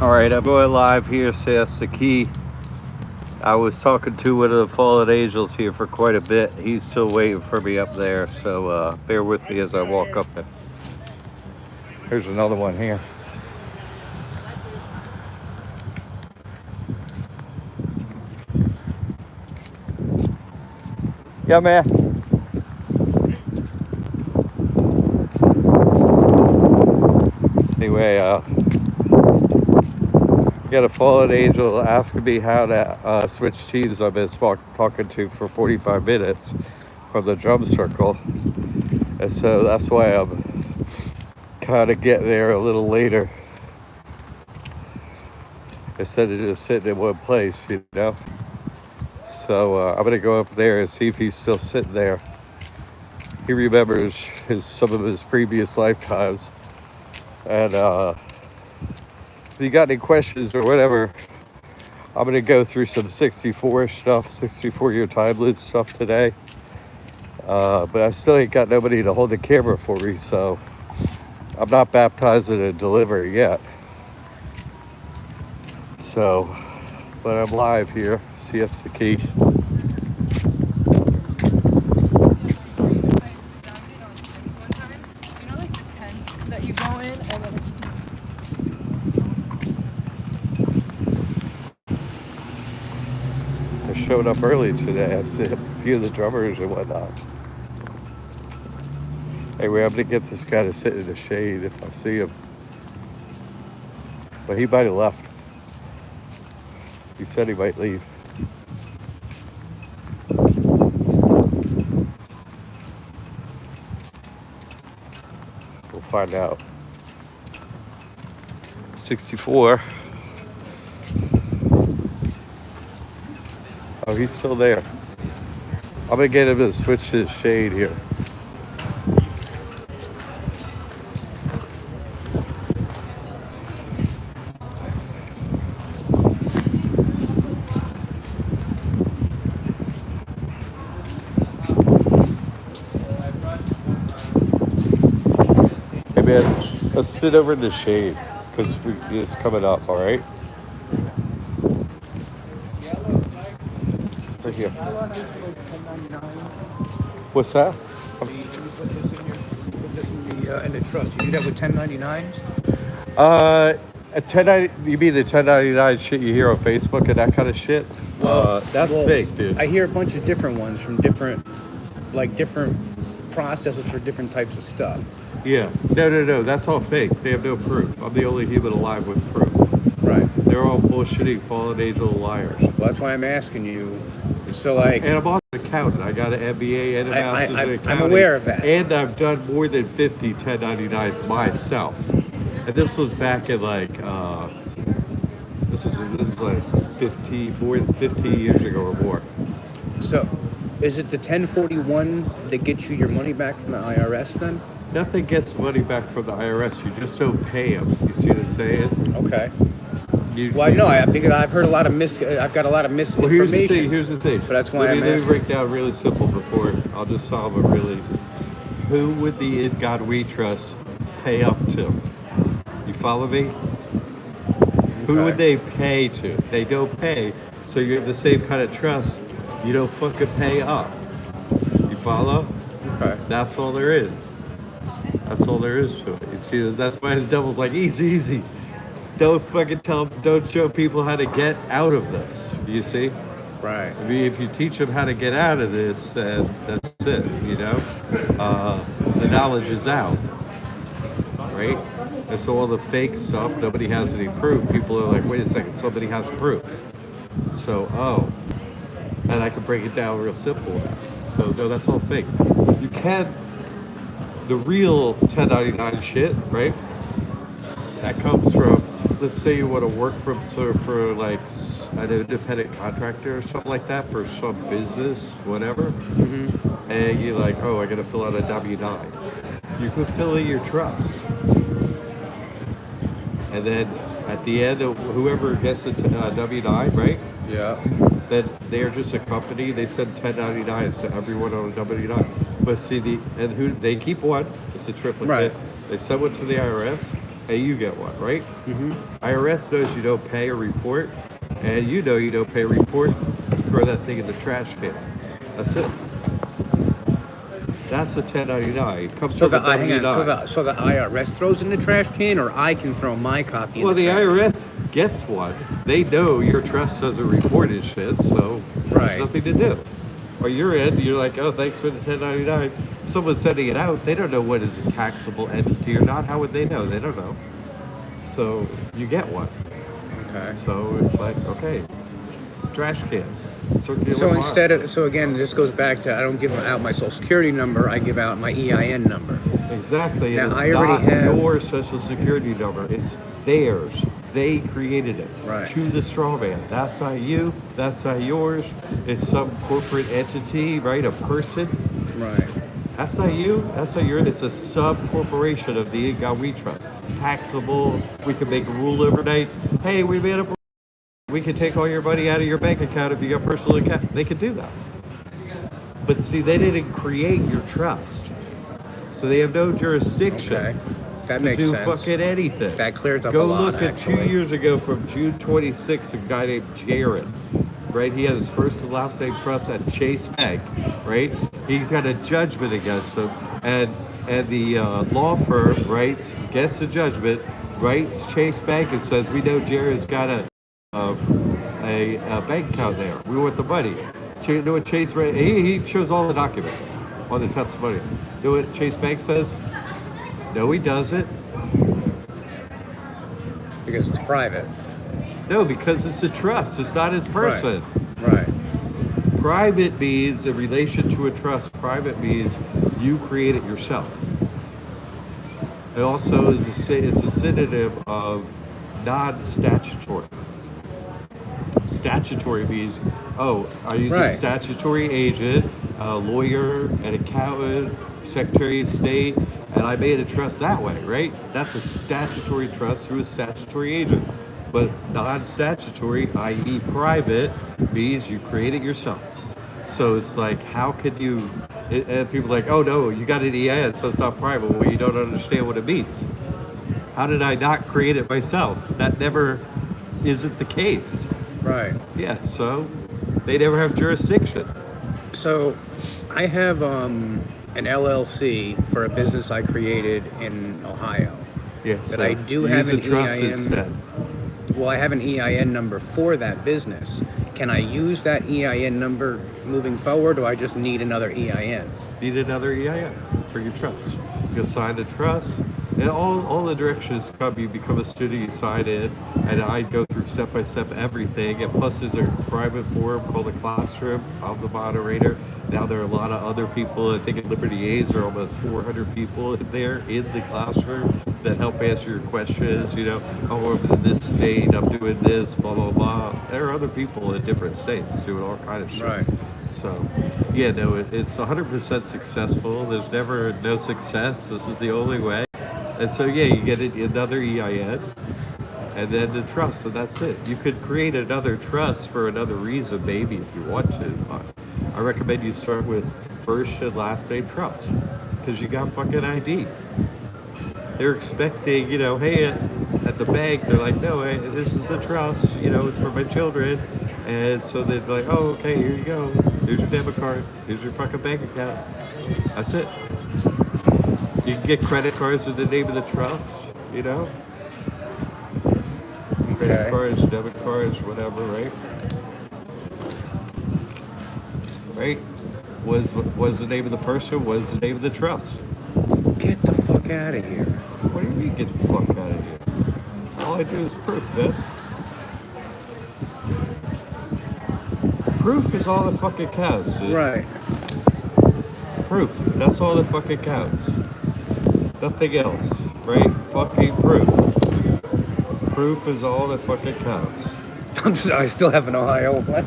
All right, I'm going live here, Siesta Key. I was talking to one of the fallen angels here for quite a bit. He's still waiting for me up there, so bear with me as I walk up there. Here's another one here. Yeah, man. Anyway, got a fallen angel asking me how to switch teams. I've been talking to for 45 minutes from the drum circle, and so that's why I'm kind of getting there a little later instead of just sitting in one place, you know. So I'm gonna go up there and see if he's still sitting there. He remembers some of his previous lifetimes, and if you got any questions or whatever, I'm gonna go through some 64 stuff, 64-year time loop stuff today. But I still ain't got nobody to hold the camera for me, so I'm not baptizing and delivering yet. So, but I'm live here, Siesta Key. I showed up early today. I see a few of the drummers and whatnot. Anyway, I'm gonna get this guy to sit in the shade if I see him. But he might have left. He said he might leave. We'll find out. 64. Oh, he's still there. I'm gonna get him to switch his shade here. Hey man, let's sit over in the shade because it's coming up, all right? Right here. What's that? Put this in the trust. You do that with 1099s? A 1090, you mean the 1099 shit you hear on Facebook and that kind of shit? That's fake, dude. I hear a bunch of different ones from different processes for different types of stuff. Yeah. No. That's all fake. They have no proof. I'm the only human alive with proof. Right. They're all bullshitting, fallen angel liars. Well, that's why I'm asking you. So, like... And I'm also an accountant. I got an MBA and a master's in accounting. I'm aware of that. And I've done more than 50 1099s myself. And this was back in like, this is like more than 15 years ago or more. So, is it the 1041 that gets you your money back from the IRS then? Nothing gets money back from the IRS. You just don't pay them. You see what I'm saying? Okay. Because I've heard a lot of I've got a lot of misinformation. Well, here's the thing. So that's why Let me break down really simple before I'll just solve it really easy. Who would the In God We Trust pay up to? You follow me? Okay. Who would they pay to? They don't pay. So you're the same kind of trust. You don't fucking pay up. You follow? Okay. That's all there is. That's all there is to it. You see, that's why the devil's like, easy. Don't fucking don't show people how to get out of this. You see? Right. I mean, if you teach them how to get out of this, then that's it, you know? The knowledge is out, right? And so all the fake stuff, nobody has any proof. People are like, wait a second, somebody has proof. So, and I can break it down real simple. So, no, that's all fake. You can't, the real 1099 shit, right? That comes from, let's say you want to work for like an independent contractor or something like that for some business, whatever. Mm-hmm. And you're like, oh, I got to fill out a W-9. You could fill in your trust. And then at the end of whoever gets a W-9, right? Yeah. Then they're just a company. They send 1099s to everyone on a W-9. But see, they keep one. It's a triplicate. Right. They send one to the IRS. and you get one, right? IRS knows you don't pay a report, and you know you don't pay a report, you throw that thing in the trash can. That's it. That's a 1099. It comes So from the a hang on, 1099. so the IRS throws in the trash can, or I can throw my copy in Well, the the trash? IRS gets one. They know your trust doesn't report his shit, so Right. there's nothing to do. Or you're in, you're like, oh, thanks for the 1099. Someone's sending it out. They don't know what is a taxable entity or not. How would they know? They don't know. So you get one. Okay. So it's like, okay, trash can, circular So file. instead of, so again, this goes back to I don't give out my social security number. I give out my EIN number. Exactly. Now, And it's I already not have- your social security number. It's theirs. They created it Right. to the straw man. That's not you. That's not yours. It's some corporate entity, right? A person. Right. That's not you. That's not yours. It's a sub corporation of the God we trust. Taxable. We can make a rule overnight. Hey, we made up. We can take all your money out of your bank account if you got personal account. They could do that. But see, they didn't create your trust, so they have no jurisdiction. Okay. That to makes do sense. fucking anything. That clears up Go a lot, look at 2 actually. years ago from June 26th, a guy named Jared, right? He has his first and last name trust at Chase Bank, right? He's got a judgment against him, and the law firm writes, gets the judgment, writes Chase Bank and says, we know Jared's got a bank account there. We want the money. You know what Chase, he shows all the documents on the testimony. You know what Chase Bank says? No, he doesn't. Because it's private. No, because it's a trust. It's not his person. Right. Private means, in relation to a trust, private means you create it yourself. It also is it's a synonym of non-statutory. Statutory means, oh, I use a Right. statutory agent, a lawyer, an accountant, Secretary of State, and I made a trust that way, right? That's a statutory trust through a statutory agent. But non-statutory, i.e. private, means you create it yourself. So it's like, how can you, and people are like, oh no, you got an EIN, so it's not private. Well, you don't understand what it means. How did I not create it myself? That never isn't the case. Right. Yeah, so they never have jurisdiction. So I have an LLC for a business I created in Ohio. Yeah, But so I do use have a an trust EIN. instead. Well, I have an EIN number for that business. Can I use that EIN number moving forward, or I just need another EIN? Need another EIN for your trust. You sign the trust, and all the directions come. You become a student, you sign in, and I go through step by step everything. And plus, there's a private forum called a classroom. I'm the moderator. Now there are a lot of other people. I think at Liberty A's there are almost 400 people in there in the classroom that help answer your questions. You know, oh, I'm in this state, I'm doing this, blah blah blah. There are other people in different states doing all kind of shit. Right. So, yeah, no, it's 100% successful. There's never no success. This is the only way. And so, yeah, you get another EIN and then the trust, and that's it. You could create another trust for another reason, maybe, if you want to. But I recommend you start with first and last name trust because you got fucking ID. They're expecting, you know, hey, at the bank, they're like, no, hey, this is a trust, you know, it's for my children. And so they're like, oh, okay, here you go. Here's your debit card. Here's your fucking bank account. That's it. You can get credit cards in the name of the trust, you know? Credit Okay. cards, debit cards, whatever, right? Right? Was the name of the person? What is the name of the trust? Get the fuck out of here. What do you mean get the fuck out of here? All I do is proof, man. Proof is all that fucking counts, dude. Right. Proof. That's all that fucking counts. Nothing else, right? Fucking proof. Proof is all that fucking counts. I still have an Ohio one.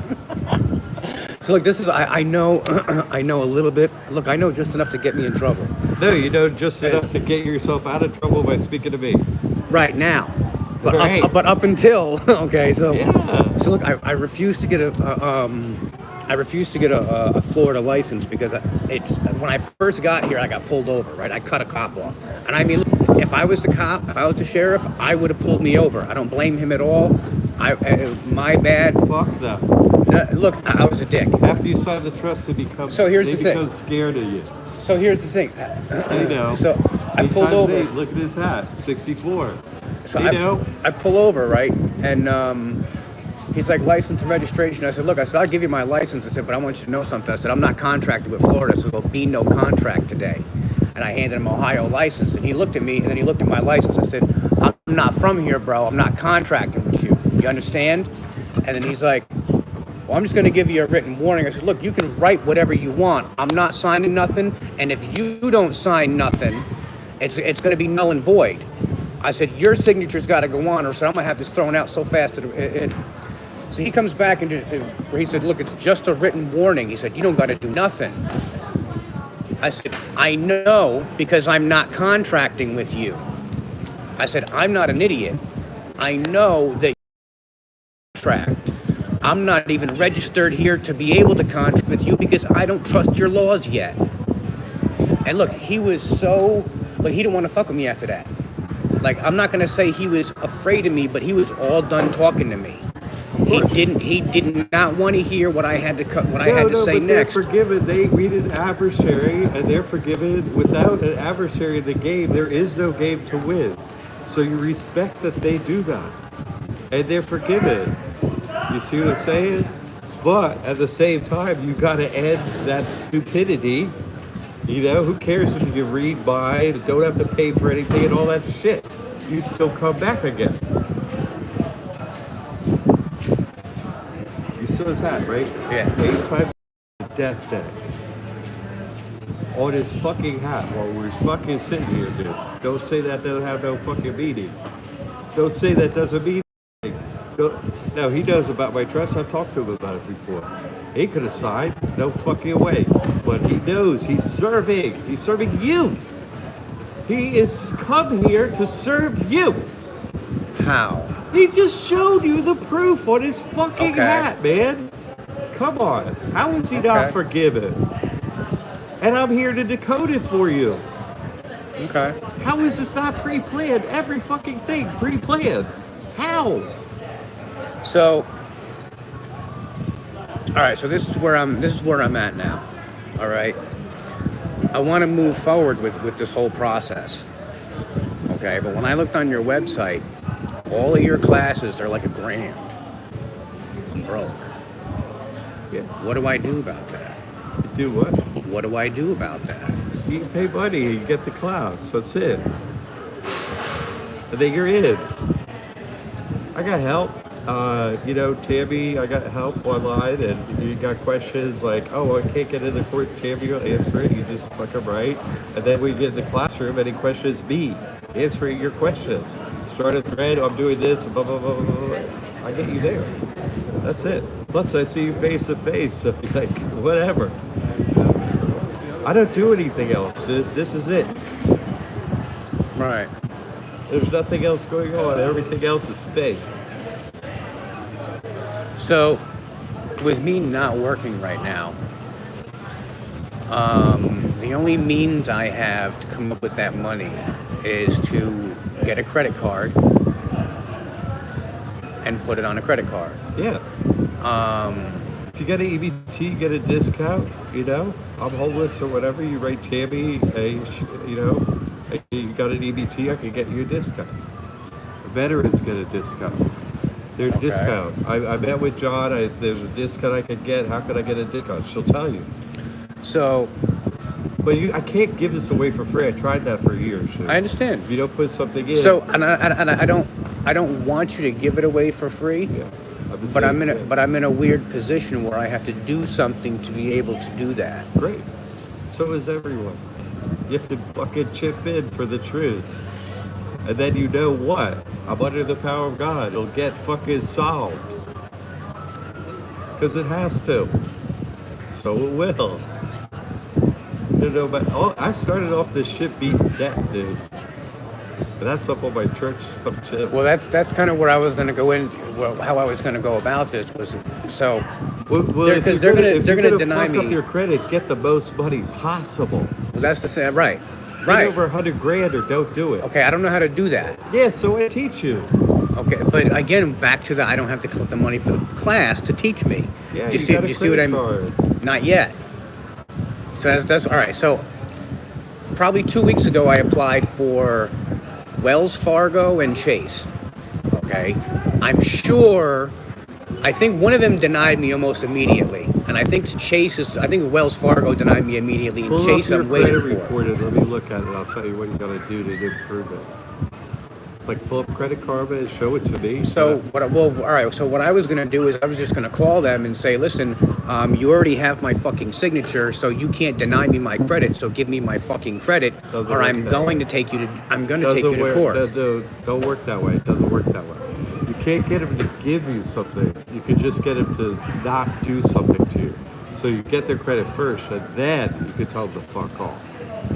So look, this is I know I know a little bit. Look, I know just enough to get me in trouble. No, you know just enough to get yourself out of trouble by speaking to me. Right now. But Right. up until okay, so Yeah. so look, I refuse to get a Florida license because it's when I first got here, I got pulled over. Right, I cut a cop off, and I mean, If I was the cop, if I was the sheriff, I would have pulled me over. I don't blame him at all. My bad. Fuck them. Look, I was a dick. After you sign the trust, they become scared of you. So here's the thing. You know. So I pulled over. 8 x 8, look at his hat, 64. So you I pull over, right? And he's like, license and registration. I said, look, I'll give you my license. I said, but I want you to know something. I said, I'm not contracted with Florida, so there'll be no contract today. And I handed him Ohio license. And he looked at me, and then he looked at my license. I said, I'm not from here, bro. I'm not contracting with you. You understand? And then he's like, well, I'm just going to give you a written warning. I said, look, you can write whatever you want. I'm not signing nothing. And if you don't sign nothing, it's going to be null and void. I said, your signature's got to go on, or so I'm going to have this thrown out so fast. So he comes back and he said, look, it's just a written warning. He said, you don't got to do nothing. I said, I know, because I'm not contracting with you. I said, I'm not an idiot. I know that you contract. I'm not even registered here to be able to contract with you because I don't trust your laws yet. And look, he was so, like, he didn't want to fuck with me after that. Like, I'm not going to say he was afraid of me, but he was all done talking to me. He did not want to hear what I had to say but next. They're forgiven. They read an adversary, and they're forgiven. Without an adversary in the game, there is no game to win. So you respect that they do that, and they're forgiven. You see what I'm saying? But at the same time, you got to end that stupidity. You know, who cares if you can read, buy, don't have to pay for anything and all that shit? You still come back again. You saw his hat, right? Yeah. 8 times death day. On his fucking hat while we're fucking sitting here, dude. Don't say that doesn't have no fucking meaning. Don't say that doesn't mean anything. No, he knows about my trust. I've talked to him about it before. He could have signed. No fucking way. But he knows he's serving. He's serving you. He is come here to serve you. How? He just showed you the proof on his fucking hat, man. Come on. How is he not forgiven? And I'm here to decode it for you. Okay. How is this not pre-planned? Every fucking thing pre-planned. How? So, all right. So this is where I'm at now. All right. I want to move forward with this whole process. Okay. But when I looked on your website, all of your classes are like $1,000. Broke. Yeah. What do I do about that? Do what? What do I do about that? You can pay money, you get the class. That's it. And then you're in. I got help. You know, Tammy, I got help online, and you got questions like, oh, I can't get in the court. Tammy will answer it. You just fucking write. And then we get in the classroom, any questions, me answering your questions. Start a thread, I'm doing this, blah, blah, blah, blah, blah. I get you there. That's it. Plus, I see you face to face, so like, whatever. I don't do anything else. This is it. Right. There's nothing else going on. Everything else is fake. So, with me not working right now, the only means I have to come up with that money is to get a credit card and put it on a credit card. Yeah. If you get an EBT, you get a discount, you know? I'm homeless or whatever, you write Tammy, you know, you got an EBT, I can get you a discount. Veterans get a discount. There are discounts. I met with John, there's a discount I could get, how could I get a discount? She'll tell you. So... But I can't give this away for free. I tried that for years. I understand. If you don't put something in. So, and I don't want you to give it away for free. Yeah. But I'm in a weird position where I have to do something to be able to do that. Great. So is everyone. You have to fucking chip in for the truth. And then you know what? I'm under the power of God. It'll get fucking solved. Because it has to. So it will. You know, but I started off this shit beating debt, dude. And that's up on my church shit. Well, that's kind of where I was going to go in. Well, how I was going to go about this was so. Well, because they're going to deny me. Fuck up your credit, get the most money possible. Well, that's the thing, right? Right. over 100 grand or don't do it. Okay, I don't know how to do that. Yeah, so I teach you. Okay, but again, back to I don't have the money for the class to teach me. Yeah, Do you see, got do a you see what credit I'm? card. Not yet. So that's all right. So probably 2 weeks ago, I applied for Wells Fargo and Chase. Okay, I'm sure. I think one of them denied me almost immediately, and I think I think Wells Fargo denied me immediately, and Pull Chase up your I'm waiting credit for. report and let me look at it. I'll tell you what you got to do to improve it. Like pull up Credit Karma and show it to me. So all right. So what I was gonna do is I was just gonna call them and say, listen, you already have my fucking signature, so you can't deny me my credit. So give me my fucking credit, Doesn't or work I'm that going way. to take you to to court. Don't work that way. It doesn't work that way. You can't get him to give you something. You can just get him to not do something to you. So you get their credit first, and then you can tell them to fuck off.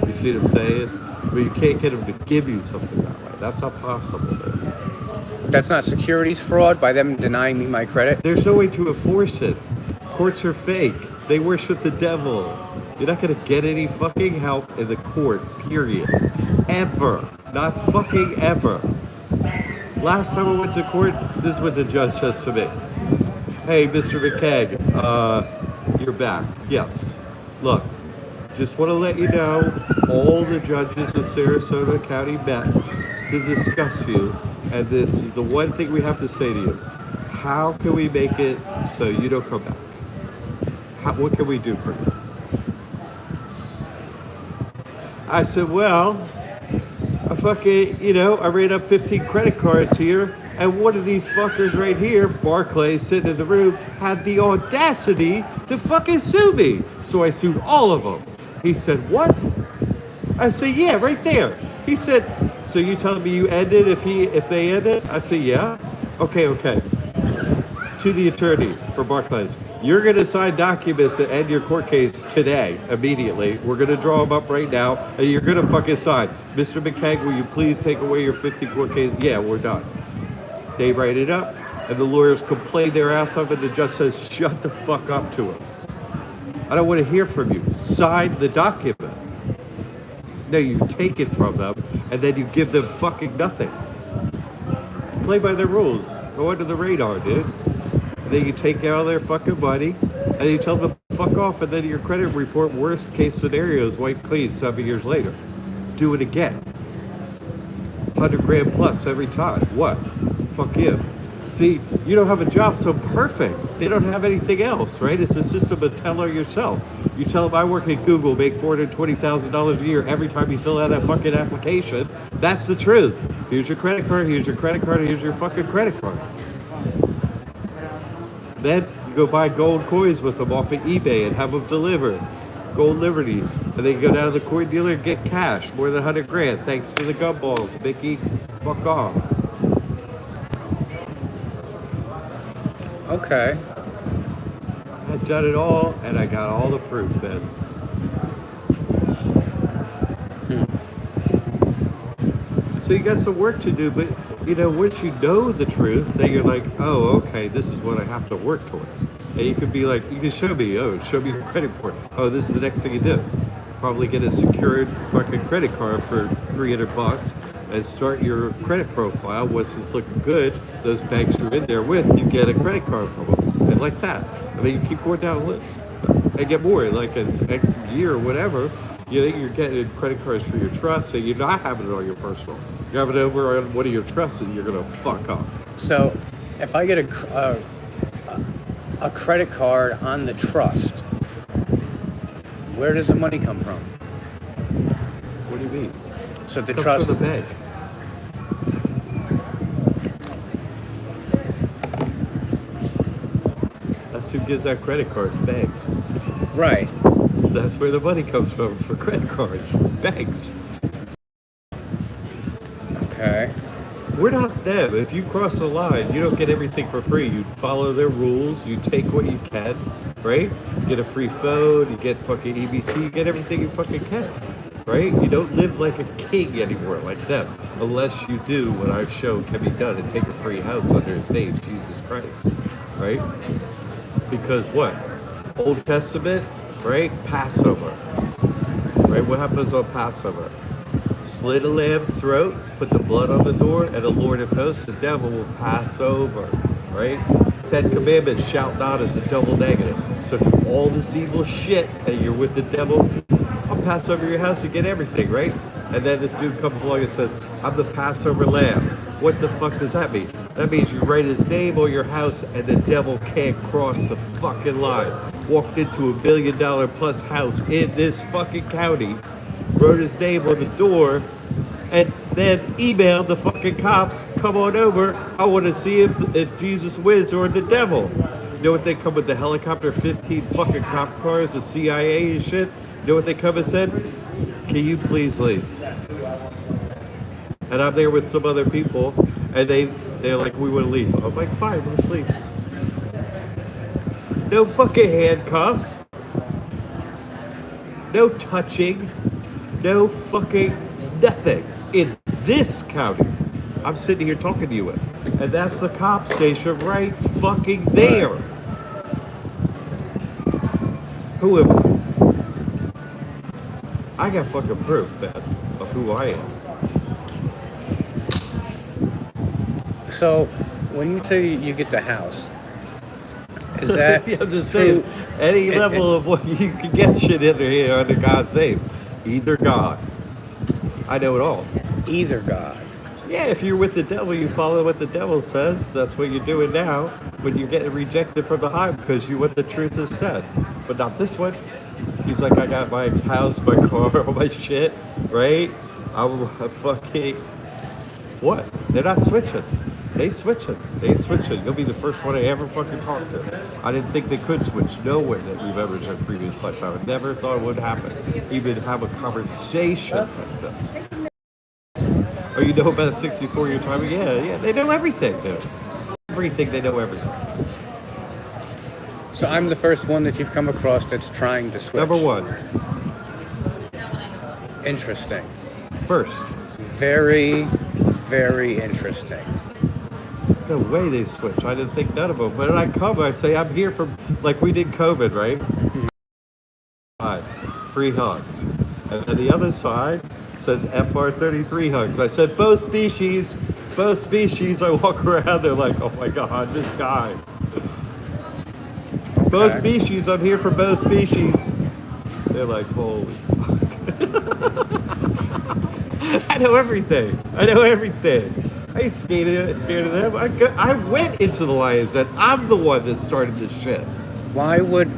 You see what I'm saying? But you can't get them to give you something that way. That's not possible, man. That's not securities fraud by them denying me my credit. There's no way to enforce it. Courts are fake. They worship the devil. You're not gonna get any fucking help in the court, period. Ever. Not fucking ever. Last time I went to court, this is what the judge says to me. Hey, Mr. McCaig, you're back. Yes. Look, just want to let you know, all the judges of Sarasota County met to discuss you, and this is the one thing we have to say to you. How can we make it so you don't come back? What can we do for you? I said, well, I ran up 15 credit cards here, and one of these fuckers right here, Barclay, sitting in the room, had the audacity to fucking sue me. So I sued all of them. He said, what? I said, yeah, right there. He said, so you telling me you ended if they ended? I said, yeah. Okay. To the attorney for Barclays, you're going to sign documents that end your court case today, immediately. We're going to draw them up right now, and you're going to fucking sign. Mr. McCaig, will you please take away your 50 court case? Yeah, we're done. They write it up, and the lawyers complain their ass off, and the judge says, shut the fuck up to him. I don't want to hear from you. Sign the document. No, you take it from them, and then you give them fucking nothing. Play by their rules. Go under the radar, dude. And then you take all their fucking money, and you tell them to fuck off, and then your credit report, worst case scenario, is wiped clean 7 years later. Do it again. 100 grand plus every time. What? Fuck you. See, you don't have a job, so perfect. They don't have anything else, right? It's a system of tell her yourself. You tell them I work at Google, make $420,000 a year every time you fill out a fucking application. That's the truth. Here's your credit card, here's your credit card, here's your fucking credit card. Then you go buy gold coins with them off of eBay and have them delivered. Gold liberties. And then you go down to the coin dealer and get cash, more than 100 grand. Thanks to the gumballs, Mickey. Fuck off. Okay. I've done it all, and I got all the proof, Ben. So you got some work to do, but once you know the truth, then you're like, oh, okay, this is what I have to work towards. And you could be like, you can show me your credit report. Oh, this is the next thing you do. Probably get a secured fucking credit card for $300 and start your credit profile. Once it's looking good, those banks you're in there with, you get a credit card from them. And like that. And then you keep going down the list and get more. Like an X year or whatever, you're getting credit cards for your trust, and you're not having it on your personal. You're having it over on one of your trusts, and you're going to fuck up. So if I get a credit card on the trust, where does the money come from? What do you mean? So the Comes trust. from the bank. That's who gives out credit cards, banks. Right. That's where the money comes from for credit cards, banks. Okay. We're not them. If you cross the line, you don't get everything for free. You follow their rules. You take what you can, right? You get a free phone. You get fucking EBT. You get everything you fucking can, right? You don't live like a king anymore like them, unless you do what I've shown can be done and take a free house under his name, Jesus Christ, right? Because what? Old Testament, right? Passover, right? What happens on Passover? slit a lamb's throat, put the blood on the door, and the Lord of hosts, the devil, will pass over, right? 10 Commandments, shout not, is a double negative. So if all this evil shit and you're with the devil, I'll pass over your house and get everything, right? And then this dude comes along and says, I'm the Passover lamb. What the fuck does that mean? That means you write his name on your house and the devil can't cross the fucking line. Walked into $1 billion plus house in this fucking county, wrote his name on the door, and then emailed the fucking cops, come on over, I want to see if Jesus wins or the devil. You know what they come with, the helicopter, 15 fucking cop cars, the CIA and shit? You know what they come and said? Can you please leave? And I'm there with some other people, and they're like, we want to leave. I was like, fine, let's leave. No fucking handcuffs. No touching. No fucking nothing in this county. I'm sitting here talking to you in. And that's the cop station right fucking there. Who am I? I got fucking proof, man, of who I am. So, when you say you get the house, is that? Yeah, I'm just saying, any level of what you can get shit in here under God's name. Either God. I know it all. Either God. Yeah, if you're with the devil, you follow what the devil says. That's what you're doing now. When you're getting rejected from the high because you what the truth has said. But not this one. He's like, I got my house, my car, all my shit, right? I'm fucking... What? They're not switching. They switching. You'll be the first one I ever fucking talked to. I didn't think they could switch. No way that we've ever in a previous life. I would never thought it would happen. Even have a conversation like this. Oh, you know about a 64-year time? Yeah, they know everything, dude. They know everything. So I'm the first one that you've come across that's trying to switch. Number one. Interesting. First. Very, very interesting. No way they switch. I didn't think none of them. When I come, I say, I'm here for, like we did COVID, right? Free hugs. And then the other side says FR33 hugs. I said, both species. I walk around, they're like, oh my God, this guy. Both species, I'm here for both species. They're like, holy fuck. I know everything. I ain't scared of them. I went into the lion's den. I'm the one that started this shit. Why would...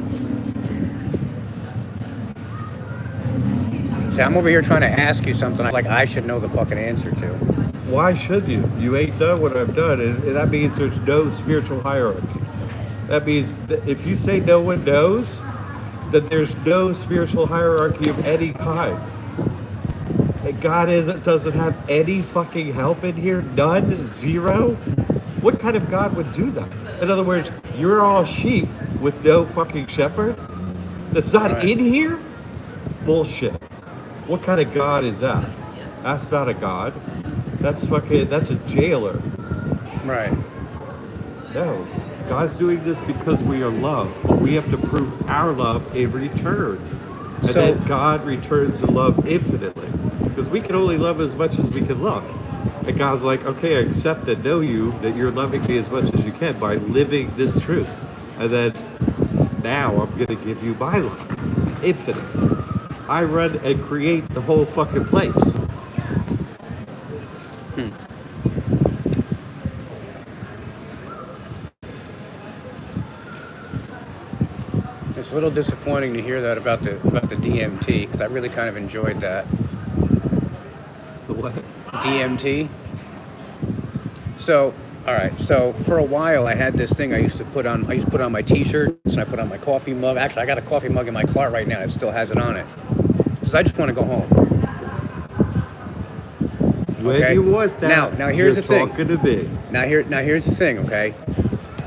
See, I'm over here trying to ask you something like I should know the fucking answer to. Why should you? You ain't done what I've done, and that means there's no spiritual hierarchy. That means that if you say no one knows, that there's no spiritual hierarchy of any kind. And God doesn't have any fucking help in here? None? Zero? What kind of God would do that? In other words, you're all sheep with no fucking shepherd? That's not in here? Bullshit. What kind of God is that? That's not a God. That's a jailer. Right. No. God's doing this because we are loved, but we have to prove our love in return. And then God returns the love infinitely. Because we can only love as much as we can love. And God's like, okay, I accept and know you, that you're loving me as much as you can by living this truth. And then now I'm going to give you my love. Infinite. I run and create the whole fucking place. It's a little disappointing to hear that about the DMT, because I really kind of enjoyed that. The what? DMT. So, all right. So for a while, I had this thing I used to put on my T-shirts, and I put on my coffee mug. Actually, I got a coffee mug in my car right now. It still has it on it. Because I just want to go home. When you want that, now here's the thing. You're talking to me. Now here's the thing, okay?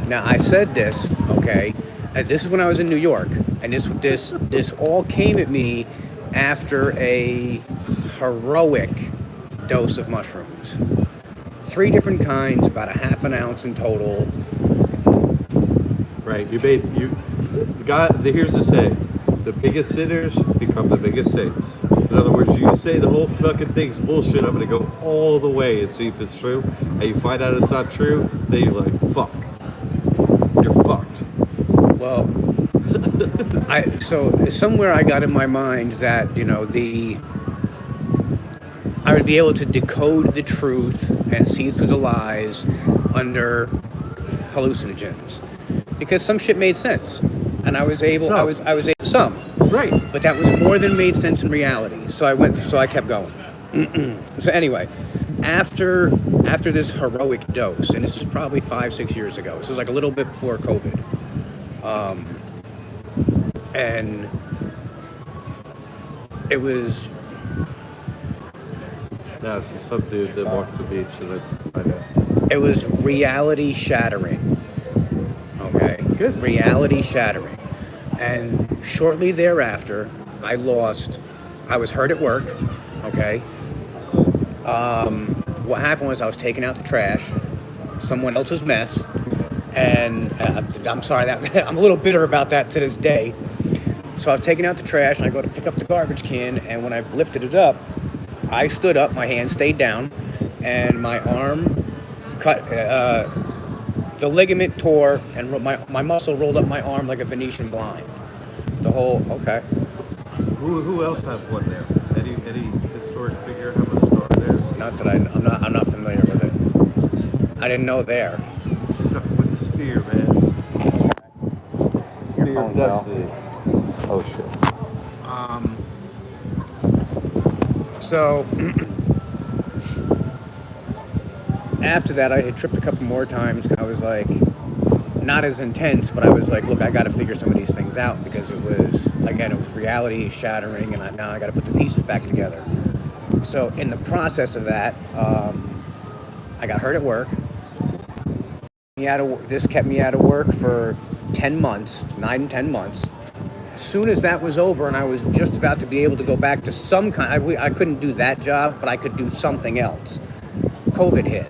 Now I said this, okay? And this is when I was in New York, and this all came at me after a heroic dose of mushrooms. 3 different kinds, about a half an ounce in total. Right. Here's the saying: the biggest sinners become the biggest saints. In other words, you say the whole fucking thing's bullshit, I'm gonna go all the way and see if it's true. And you find out it's not true, then you're like, fuck. You're fucked. Well, so somewhere I got in my mind that, you know, I would be able to decode the truth and see through the lies under hallucinogens, because some shit made sense, and I was able, some, Right. but that was more than made sense in reality. So I kept going. So anyway, after this heroic dose, and this is probably 5-6 years ago. This was like a little bit before COVID, and it was. No, it's just some dude that walks the beach and I know. It was reality shattering. Okay? Good. Reality shattering. And shortly thereafter, I was hurt at work. Okay? What happened was I was taking out the trash, someone else's mess, and I'm sorry, that I'm a little bitter about that to this day. So I was taking out the trash, and I go to pick up the garbage can, and when I lifted it up, I stood up, my hand stayed down, and my arm cut, the ligament tore, and my muscle rolled up my arm like a Venetian blind. Okay. Who else has one there? Any historic figure have a star there? Not that I'm not familiar with it. I didn't know there. Stuck with the spear, man. Spear of destiny. Oh shit. So after that, I had tripped a couple more times. I was like, not as intense, but I was like, look, I got to figure some of these things out, because it was reality shattering, and now I got to put the pieces back together. So in the process of that, I got hurt at work. This kept me out of work for 10 months, 9-10 months. As soon as that was over and I was just about to be able to go back to some kind, I couldn't do that job, but I could do something else. COVID hit.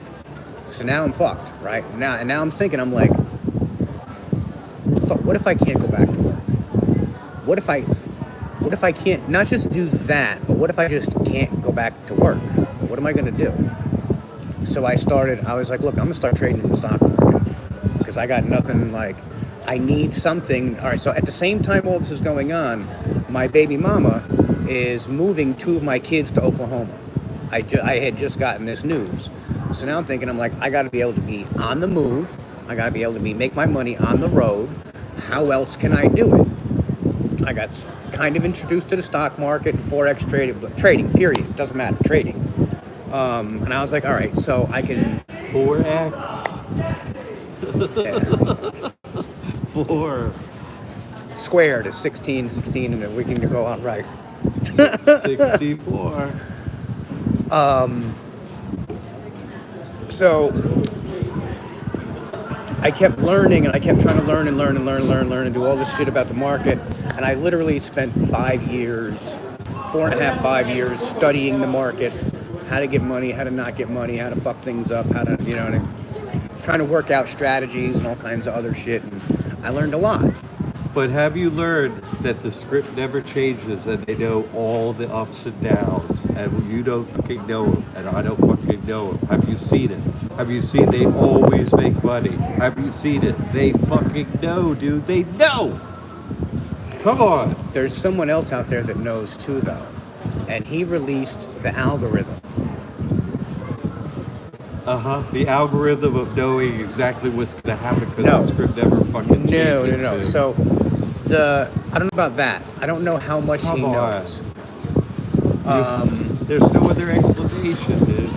So now I'm fucked, right? Now I'm thinking, I'm like, fuck, what if I can't go back to work? What if I can't not just do that, but what if I just can't go back to work? What am I gonna do? So I was like, look, I'm gonna start trading in the stock market, because I got nothing. Like, I need something. All right, so at the same time all this is going on, my baby mama is moving 2 of my kids to Oklahoma. I had just gotten this news. So now I'm thinking, I'm like, I got to be able to be on the move. I got to be able to make my money on the road. How else can I do it? I got kind of introduced to the stock market and Forex trading, period. Doesn't matter, trading. And I was like, all right, so I can... 4X? Yeah. 4. Squared is 16, and then we can go on right. 64. So I kept learning, and I kept trying to learn and do all this shit about the market. And I literally spent 5 years, 4.5, 5 years studying the markets, how to get money, how to not get money, how to fuck things up, how to, trying to work out strategies and all kinds of other shit. And I learned a lot. But have you learned that the script never changes, and they know all the ups and downs, and you don't fucking know them, and I don't fucking know them? Have you seen it? Have you seen they always make money? Have you seen it? They fucking know, dude. They know! Come on! There's someone else out there that knows too, though. And he released the algorithm. The algorithm of knowing exactly what's going to happen, because the script never fucking changes. No. Dude. So, I don't know about that. I don't know how much he knows. There's no other explanation, dude.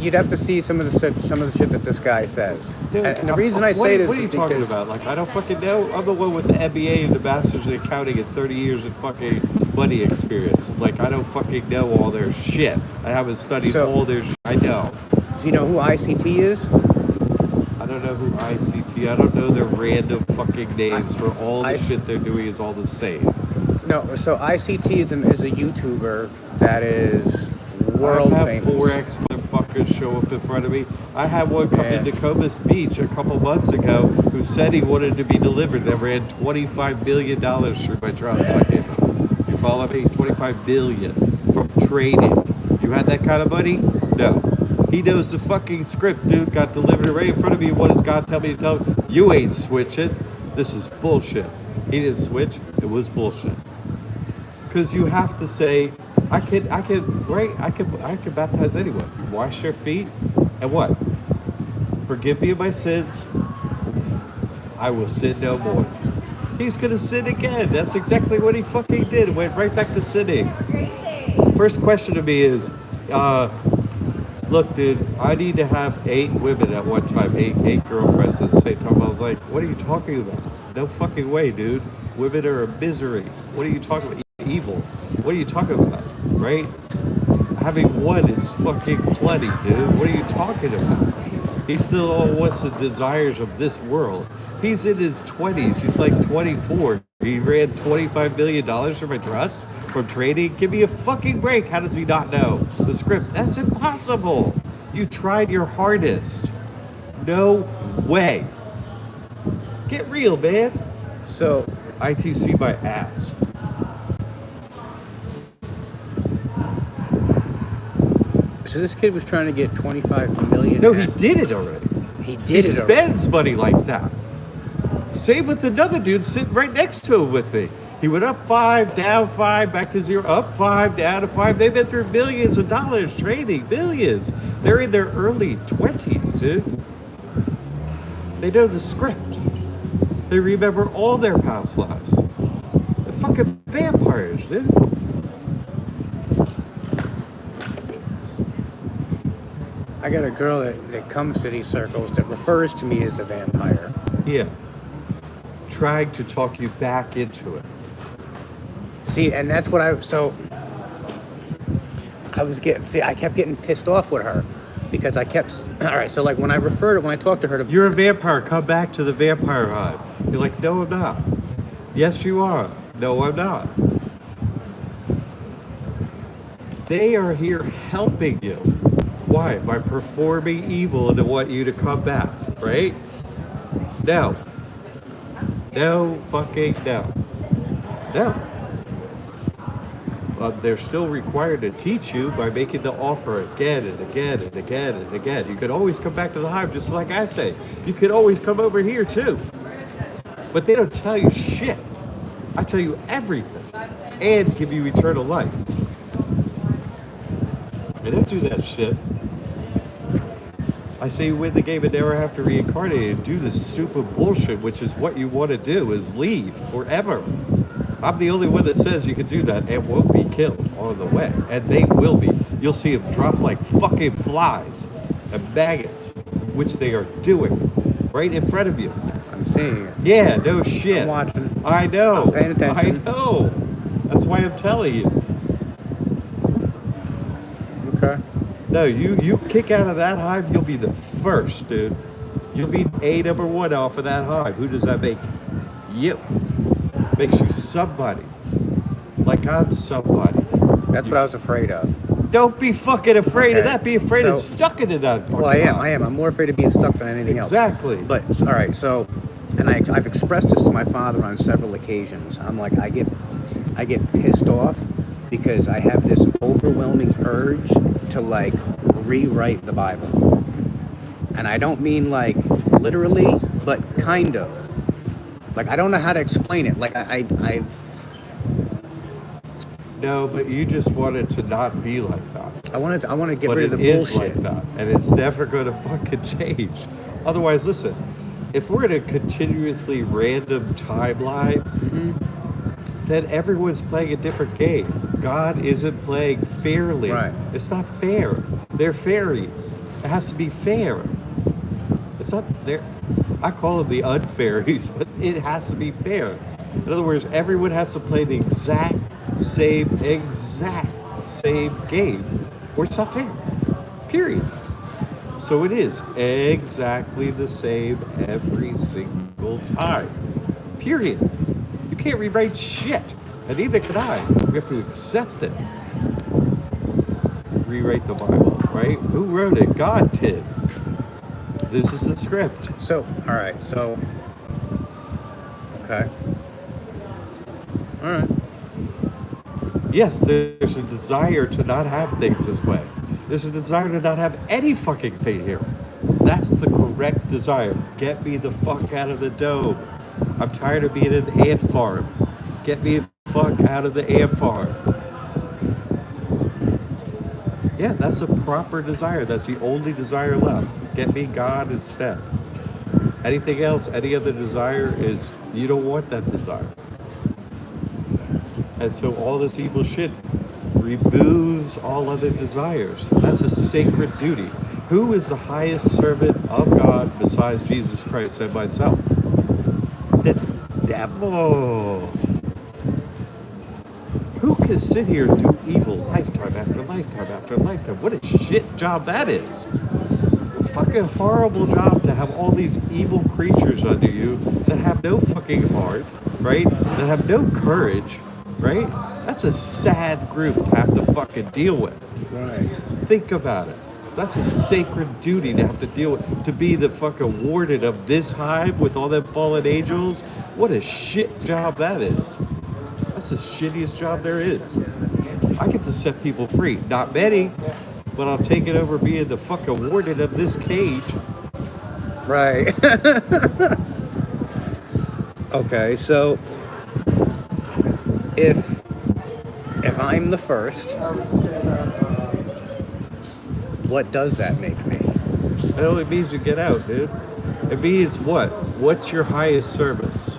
You'd have to see some of the shit that this guy says. Dude, and the reason I say this what are you is talking because about? Like, I don't fucking know. I'm the one with the MBA and the Masters in Accounting and 30 years of fucking money experience. Like, I don't fucking know all their shit. I haven't studied all their shit. I know. Do you know who ICT is? I don't know who ICT. I don't know their random fucking names for all the shit they're doing is all the same. No, so ICT is a YouTuber that is world famous. Forex, motherfucker. motherfuckers show up in front of me. I had one come Yeah. into Comus Beach a couple months ago who said he wanted to be delivered. That ran $25 billion through my trust. I gave him. You follow me? $25 billion from trading. You had that kind of money? No. He knows the fucking script, dude. Got delivered right in front of me. What does God tell me to tell him? You ain't switching. This is bullshit. He didn't switch. It was bullshit. Because you have to say, I could baptize anyone. Wash their feet, and what? Forgive me of my sins. I will sin no more. He's gonna sin again. That's exactly what he fucking did. Went right back to sinning. First question to me is, look, dude, I need to have 8 women at one time, eight girlfriends at the same time. I was like, what are you talking about? No fucking way, dude. Women are a misery. What are you talking about? Evil. What are you talking about? Right? Having one is fucking plenty, dude. What are you talking about? He still all wants the desires of this world. He's in his 20s. He's like 24. He ran $25 million from a trust from trading. Give me a fucking break. How does he not know the script? That's impossible. You tried your hardest. No way. Get real, man. So, ITC my ass. so this kid was trying to get 25 million. No, he did it already. He did He it already. spends money like that. Same with another dude sitting right next to him with me. He went up 5, down 5, back to 0, up 5, down to 5. They've been through billions of dollars trading, billions. They're in their early 20s, dude. They know the script. They remember all their past lives. They're fucking vampires, dude. I got a girl that comes to these circles that refers to me as a vampire. Yeah. Trying to talk you back into it. See, and that's what I kept getting pissed off with her because I kept, all right, so like when I talked to her to, You're a vampire. Come back to the vampire hive. You're like, no, I'm not. Yes, you are. No, I'm not. They are here helping you. Why? By performing evil and they want you to come back, right? No. No fucking no. No. They're still required to teach you by making the offer again and again and again and again. You could always come back to the hive, just like I say. You could always come over here too. But they don't tell you shit. I tell you everything. And give you eternal life. They don't do that shit. I say you win the game and never have to reincarnate and do this stupid bullshit, which is what you want to do, is leave forever. I'm the only one that says you can do that and won't be killed on the way. And they will be. You'll see them drop like fucking flies and maggots, which they are doing right in front of you. I'm seeing it. Yeah, no shit. I'm watching. I know. I'm paying attention. I know. That's why I'm telling you. Okay. No, you kick out of that hive, you'll be the first, dude. You'll be number 1 off of that hive. Who does that make? You. Makes you somebody. Like I'm somebody. That's what I was afraid of. Don't be fucking afraid of Okay. that. Be afraid of So- stuck into that fucking Well, I am. hive. I'm more afraid of being stuck than anything else. Exactly. But all right, so, and I've expressed this to my father on several occasions. I'm like, I get pissed off because I have this overwhelming urge to like rewrite the Bible, and I don't mean like literally, but kind of. Like I don't know how to explain it. Like I've No, but you just want it to not be like that. I want to get But rid it of the is bullshit. like that, and it's never going to fucking change. Otherwise, listen, if we're in a continuously random timeline, then everyone's playing a different game. God isn't playing fairly. Right. It's not fair. They're fairies. It has to be fair. It's not there. I call them the unfairies, but it has to be fair. In other words, everyone has to play the exact same game, or it's not fair. Period. So it is exactly the same every single time. Period. You can't rewrite shit, and neither can I. We have to accept it. rewrite the Bible, right? Who wrote it? God did. This is the script. So, all right. So, okay. All right. Yes, there's a desire to not have things this way. There's a desire to not have any fucking thing here. That's the correct desire. Get me the fuck out of the dome. I'm tired of being an ant farm. Get me the fuck out of the ant farm. Yeah, that's the proper desire. That's the only desire left. Get me God instead. Anything else, any other desire is, you don't want that desire. And so all this evil shit removes all other desires. That's a sacred duty. Who is the highest servant of God besides Jesus Christ and myself? The devil. Who can sit here and do evil lifetime after lifetime after lifetime? What a shit job that is. Fucking horrible job to have all these evil creatures under you that have no fucking heart, right? That have no courage, right? That's a sad group to have to fucking deal with. Right. Think about it. That's a sacred duty to have to deal with. To be the fucking warden of this hive with all them fallen angels. What a shit job that is. That's the shittiest job there is. I get to set people free. Not many, but I'll take it over being the fucking warden of this cage. Right. Okay, so if I'm the first, what does that make me? It only means you get out, dude. It means what? What's your highest service?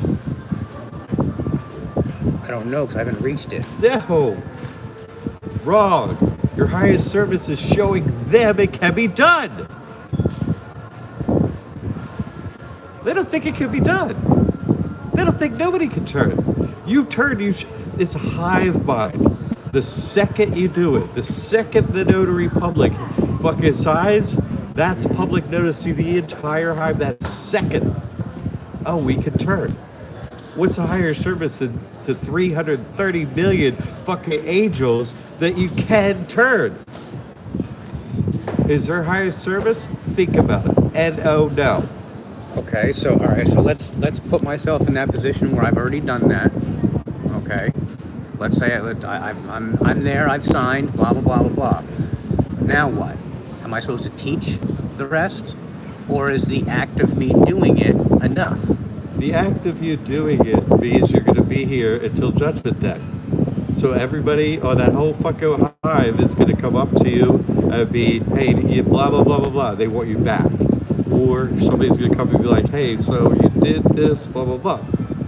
I don't know because I haven't reached it. No. Wrong. Your highest service is showing them it can be done. They don't think it can be done. They don't think nobody can turn. You turn, it's a hive mind. The second you do it, the second the notary public fucking signs, that's public notice to the entire hive. That second, oh, we can turn. What's a higher service to 330 million fucking angels that you can turn? Is there higher service? Think about it. No. Okay, so all right, so let's put myself in that position where I've already done that. Okay, let's say I'm there, I've signed, blah blah blah blah blah. Now what? Am I supposed to teach the rest, or is the act of me doing it enough? The act of you doing it means you're going to be here until Judgment Day. So everybody on that whole fucking hive is going to come up to you and be, hey, you blah blah blah blah blah. They want you back. Or somebody's going to come and be like, hey, so you did this, blah, blah, blah.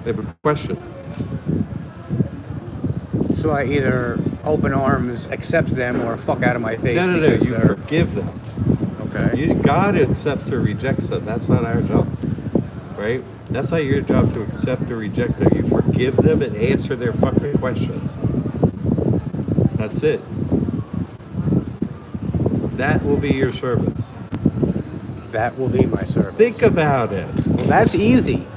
They have a question. So I either open arms, accept them, or fuck out of my face. No, because you forgive them. Okay. God accepts or rejects them. That's not our job, right? That's not your job to accept or reject them. You forgive them and answer their fucking questions. That's it. That will be your service. That will be my service. Think about it. Well, that's easy.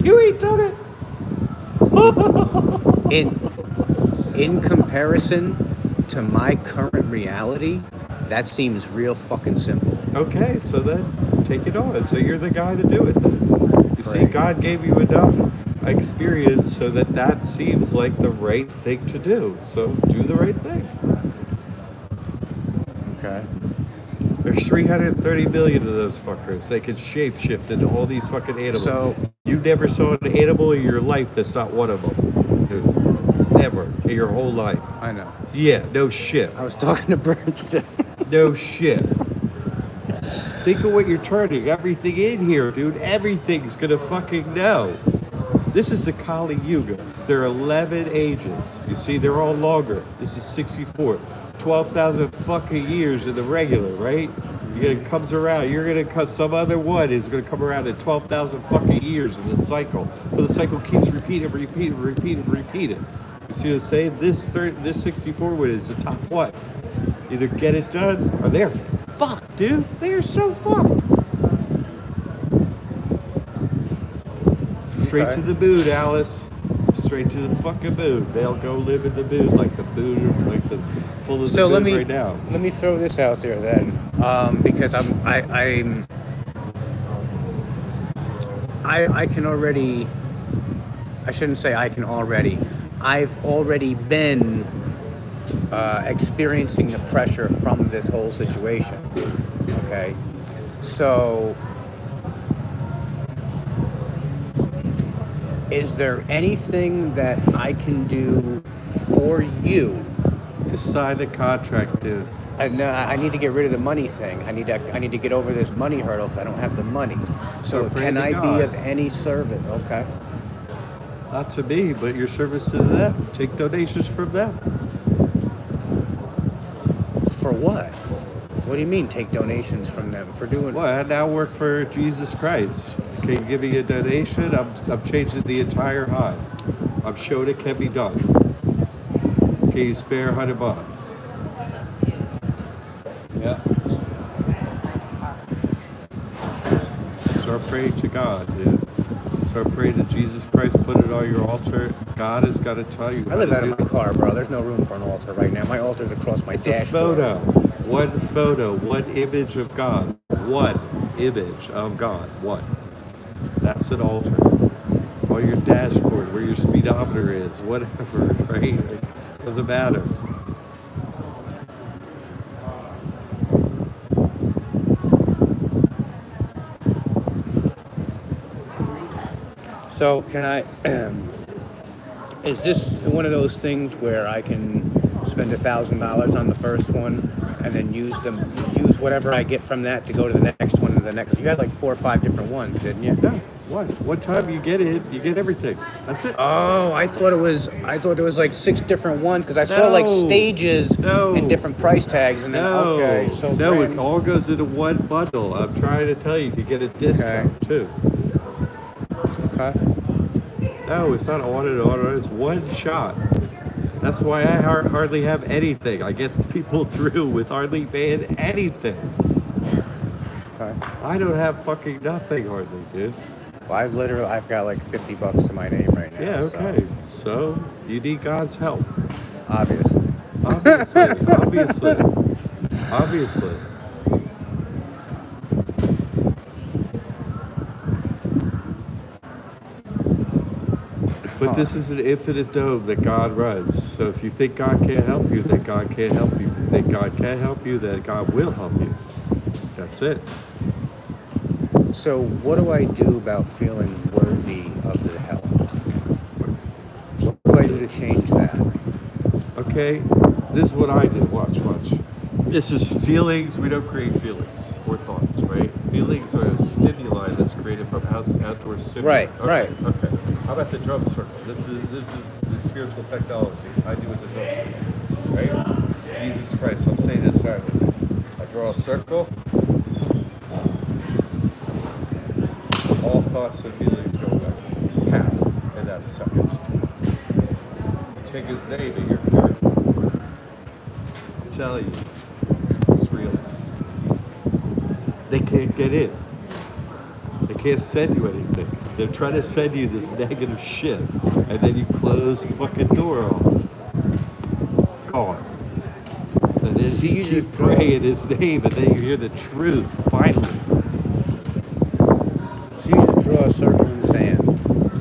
You ain't done it. In comparison to my current reality, that seems real fucking simple. Okay, so then take it on. So you're the guy to do it then. You see, Right. God gave you enough experience so that seems like the right thing to do. So do the right thing. Okay. There's 330 million of those fuckers. They can shapeshift into all these fucking animals. So You never saw an animal in your life that's not one of them. Dude. Never. In your whole life. I know. Yeah, no shit. I was talking to birds today. No shit. Think of what you're turning. Everything in here, dude. Everything's gonna fucking know. This is the Kali Yuga. There are 11 ages. You see, they're all longer. This is 64. 12,000 fucking years in the regular, right? It comes around. You're gonna cut some other one is gonna come around in 12,000 fucking years in this cycle. But the cycle keeps repeating. You see what I'm saying? This 64 one is the top one. Either get it done or they're fucked, dude. They are so fucked. Straight Okay. to the moon, Alice. straight to the fucking moon. They'll go live in the moon like the moon, like the full of So the moon right now. let me throw this out there then, because I can already. I shouldn't say I can already. I've already been experiencing the pressure from this whole situation. Okay, so is there anything that I can do for you? Just sign a contract, dude. I need to get rid of the money thing. I need to get over this money hurdle because I don't have the money. So pray can to I God. be of any service? Okay. Not to me, but your service to them. Take donations from them. For what? What do you mean take donations from them? For doing Well, I now work for Jesus Christ. Can you give me a donation? I'm changing the entire hive. I'm showing it can be done. Can you spare $100? Yeah. Start praying to God, dude. Start praying to Jesus Christ. Put it on your altar. God has got to tell you. I live out of my car, bro. There's no room for an altar right now. My altar's across my It's a dashboard. photo, one image of God. One image of God. One. That's an altar. On your dashboard, where your speedometer is, whatever, right? It doesn't matter. So can I? Is this one of those things where I can spend $1,000 on the first one and then use whatever I get from that to go to the next one and the next? You had like 4 or 5 different ones, didn't you? Yeah. One time you get it, you get everything. That's it. Oh, I thought there was like 6 different ones because I saw like stages and different price tags and then okay. So it all goes into one bundle. I'm trying to tell you to get a discount too. Okay. No, it's not on and on. It's one shot. That's why I hardly have anything. I get people through with hardly paying anything. Okay. I don't have fucking nothing hardly, dude. Well, I've got like $50 to my name right now. Yeah, okay. So you need God's help. Obviously. Obviously. But this is an infinite dome that God runs. So if you think God can't help you, then God can't help you. If you think God can't help you, then God will help you. That's it. So what do I do about feeling worthy of the help? What do I do to change that? Okay, this is what I do. Watch. This is feelings. We don't create feelings or thoughts, right? Feelings are a stimuli that's created from outdoor stimuli. Right. Okay. How about the drum circle? This is the spiritual technology. I do with the drum circle, right? Jesus Christ. I'm saying this out. I draw a circle. All thoughts and feelings go away. Pow. In that second. Take his name in your heart. I tell you, it's real. They can't get in. They can't send you anything. They're trying to send you this negative shit, and then you close the fucking door off. Gone. And then So you keep praying his name, and then you hear the truth, finally. So you just draw a circle in the sand.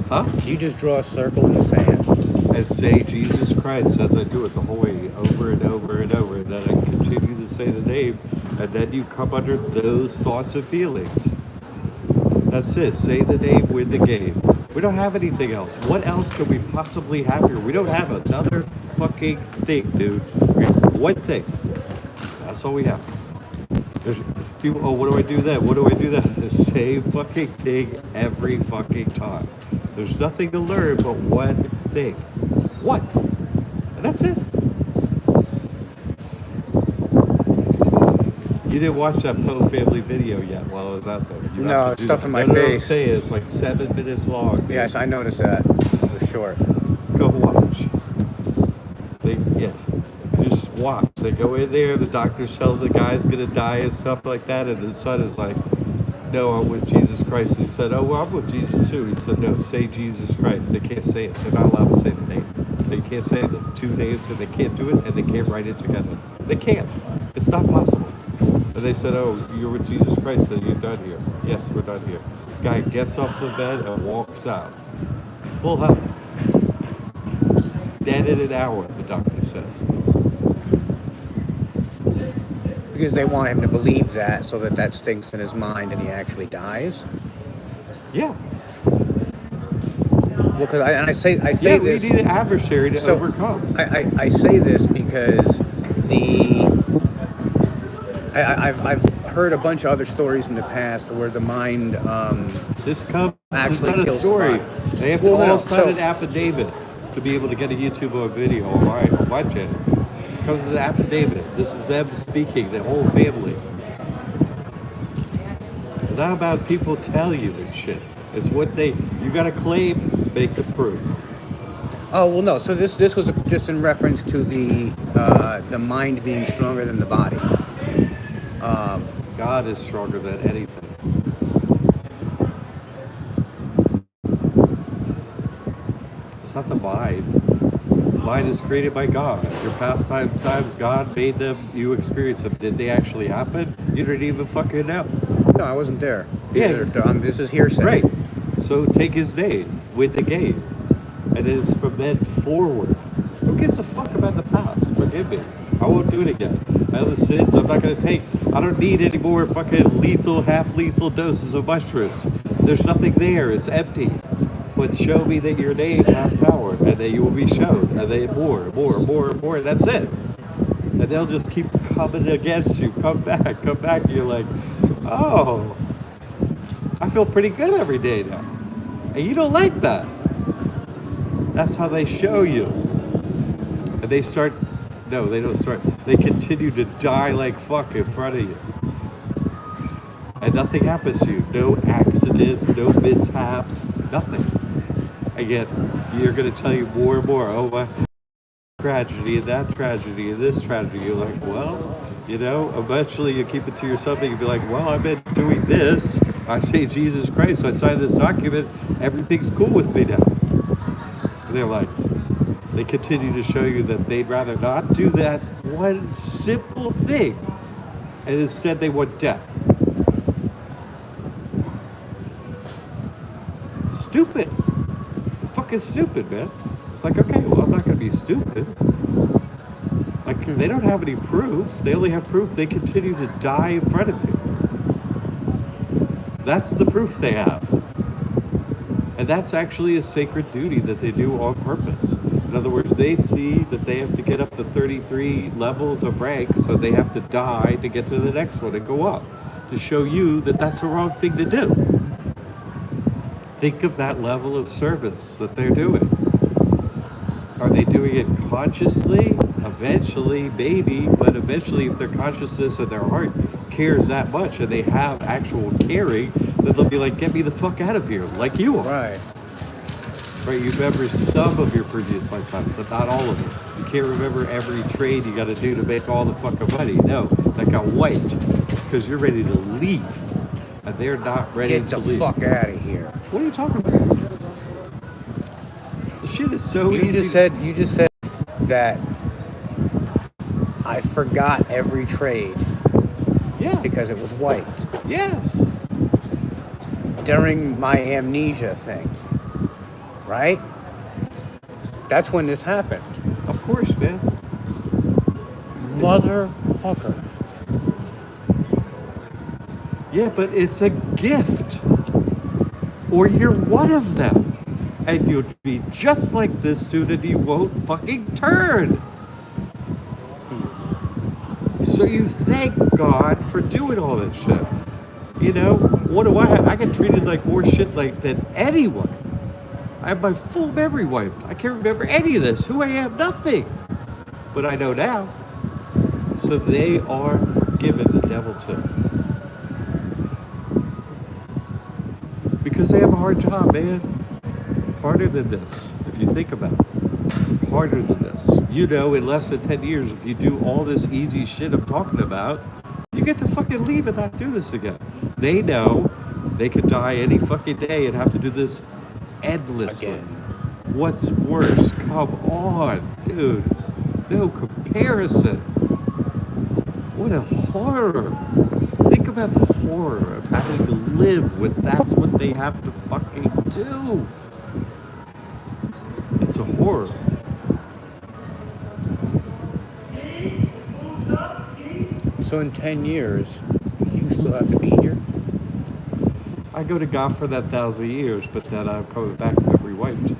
Huh? You just draw a circle in the sand. And say Jesus Christ as I do it the whole way, over and over and over, and then I continue to say the name, and then you come under those thoughts and feelings. That's it. Say the name, win the game. We don't have anything else. What else could we possibly have here? We don't have another fucking thing, dude. We have one thing. That's all we have. There's people, oh, what do I do then? What do I do then? The same fucking thing every fucking time. There's nothing to learn but one thing. What? And that's it. You didn't watch that Poe family video yet while I was out there. You No, have to it's do stuff that. in my No, face. I'm saying it's like 7 minutes long. Dude. Yes, I noticed that. It was short. Go watch. Just watch. They go in there, the doctors tell the guy's gonna die and stuff like that, and the son is like, no, I'm with Jesus Christ. He said, oh, well, I'm with Jesus too. He said, no, say Jesus Christ. They can't say it. They're not allowed to say the name. They can't say the 2 names, and they can't do it, and they can't write it together. They can't. It's not possible. And they said, oh, you're with Jesus Christ, so you're done here. Yes, we're done here. Guy gets off the bed and walks out. Full health. Dead in an hour, the doctor says. Because they want him to believe that so that that stinks in his mind and he actually dies. Yeah. Well, because I say Yeah, this. we need an adversary to overcome. I say this because I've heard a bunch of other stories in the past where the mind This comes. actually It's not a kills story. the body. They have to all sign an affidavit to be able to get a YouTube or a video on my channel. It comes with an affidavit. This is them speaking, the whole family. It's not about people tell you and shit. It's what you got to claim, make the proof. Oh well, no. So this was just in reference to the mind being stronger than the body. God is stronger than anything. It's not the mind. The mind is created by God. Your past times, God made them, you experience them. Did they actually happen? You didn't even fucking know. No, I wasn't there. Yeah. This is hearsay. Right. So take his name, win the game. And it is from then forward. Who gives a fuck about the past? Forgive me. I won't do it again. I have the sins I'm not going to take. I don't need any more fucking lethal, half-lethal doses of mushrooms. There's nothing there. It's empty. But show me that your name has power, and that you will be shown, and then more, and that's it. And they'll just keep coming against you. Come back. And you're like, oh, I feel pretty good every day now. And you don't like that. That's how they show you. And they start, no, they don't start. They continue to die like fuck in front of you. And nothing happens to you. No accidents, no mishaps, nothing. And yet, you're going to tell you more and more, oh, my tragedy, and that tragedy, and this tragedy. You're like, well, you know, eventually you keep it to yourself and you be like, well, I've been doing this. I say Jesus Christ, I signed this document, everything's cool with me now. And they're like, they continue to show you that they'd rather not do that one simple thing. And instead they want death. Stupid. Fucking stupid, man. It's like, okay, well, I'm not going to be stupid. Like, they don't have any proof. They only have proof they continue to die in front of you. That's the proof they have. And that's actually a sacred duty that they do on purpose. In other words, they see that they have to get up to 33 levels of rank, so they have to die to get to the next one and go up, to show you that that's the wrong thing to do. Think of that level of service that they're doing. Are they doing it consciously? Eventually, maybe, but eventually if their consciousness and their heart cares that much and they have actual caring, then they'll be like, get me the fuck out of here, like you are. Right. Right, you remember some of your previous lifetimes, but not all of them. You can't remember every trade you got to do to make all the fucking money. No, that got wiped because you're ready to leave, and they're not ready to leave. Get the fuck out of here. What are you talking about? The shit is so easy. You just said that I forgot every trade. Yeah. Because it was wiped. Yes. During my amnesia thing. Right? That's when this happened. Of course, man. Motherfucker. Yeah, but it's a gift. Or you're one of them. And you'd be just like this student, you won't fucking turn. So you thank God for doing all that shit. You know, what do I have? I get treated like more shit like than anyone. I have my full memory wiped. I can't remember any of this. Who I am, nothing. But I know now. So they are forgiven, the devil too. Because they have a hard job, man. Harder than this, if you think about it. Harder than this. You know, in less than 10 years, if you do all this easy shit I'm talking about, you get to fucking leave and not do this again. They know They could die any fucking day and have to do this endlessly. Again. What's worse? Come on, dude. No comparison. What a horror. Think about the horror of having to live with that's what they have to fucking do. It's a horror. So in 10 years, you still have to be here? I go to God for that 1,000 years, but then I'm coming back memory wiped.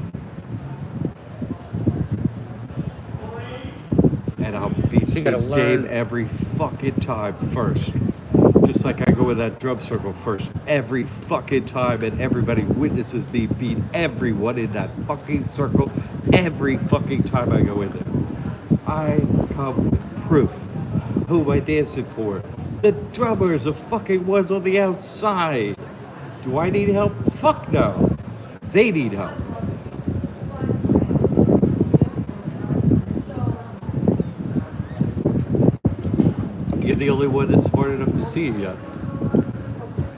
And I'll beat So you gotta this learn. game every fucking time first. Just like I go with that drum circle first every fucking time, and everybody witnesses me beat everyone in that fucking circle every fucking time I go in there. I come with proof. Who am I dancing for? The drummers, the fucking ones on the outside. Do I need help? Fuck no. They need help. You're the only one that's smart enough to see it yet.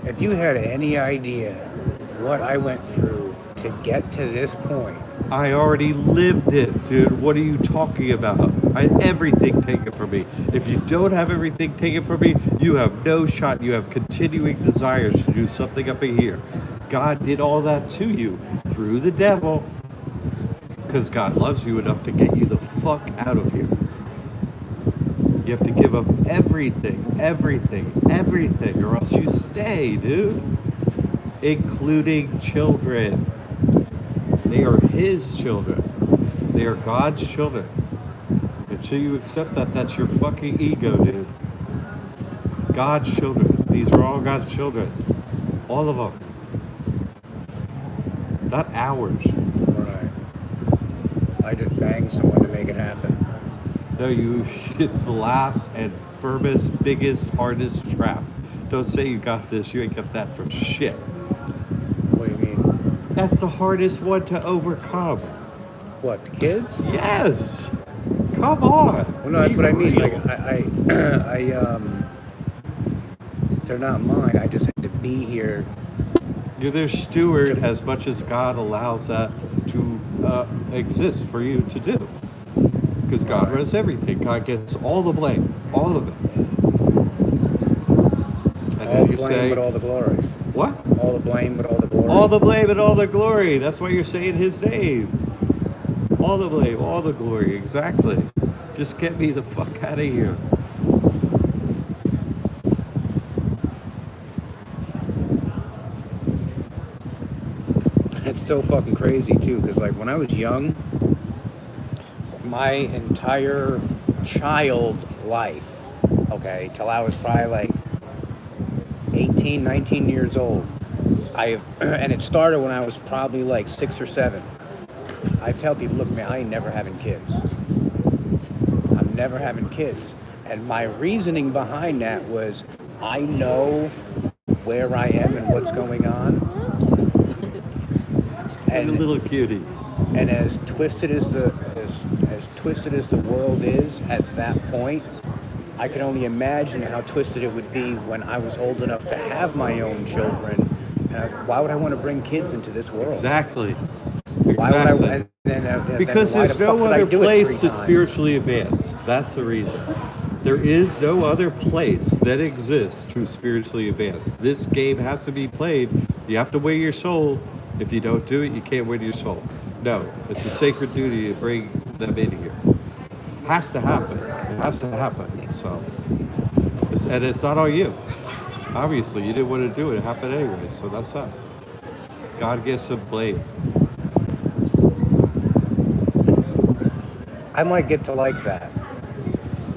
If you had any idea what I went through to get to this point, I already lived it, dude. What are you talking about? I had everything taken from me. If you don't have everything taken from me, you have no shot. You have continuing desires to do something up in here. God did all that to you through the devil because God loves you enough to get you the fuck out of here. You have to give up everything, or else you stay, dude. Including children. They are his children. They are God's children. Until you accept that, that's your fucking ego, dude. God's children. These are all God's children. All of them. Not ours. right, I just banged someone to make it happen. No, it's the last and firmest, biggest, hardest trap. Don't say you got this. You ain't got that for shit. What do you mean? That's the hardest one to overcome. What, the kids? Yes. Come on. Well, no, that's Be what I mean. real. Like, they're not mine. I just had to be here. You're their steward as much as God allows that to exist for you to do. Because God runs everything. God gets all the blame. All of it. And All then the you blame, say, but all the glory. what? All the blame, but all the glory. All the blame and all the glory. That's why you're saying his name. All the blame, all the glory. Exactly. Just get me the fuck out of here. It's so fucking crazy too, because like when I was young, my entire child life, okay, till I was probably like 18, 19 years old, and it started when I was probably like 6 or 7. I tell people, look, man, I ain't never having kids. I'm never having kids. And my reasoning behind that was, I know where I am and what's going on. And a little cutie. And as twisted as the world is at that point, I can only imagine how twisted it would be when I was old enough to have my own children. And why would I want to bring kids into this world? Exactly. Why would I? Exactly. Because then why there's the fuck no did I other do it place 3 to times? spiritually advance. That's the reason. There is no other place that exists to spiritually advance. This game has to be played. You have to weigh your soul. If you don't do it, you can't win your soul. No, it's a sacred duty to bring them in here. Has to happen. It has to happen. So, and it's not on you. Obviously, you didn't want to do it. It happened anyway. So that's that. God gets some blame. I might get to like that.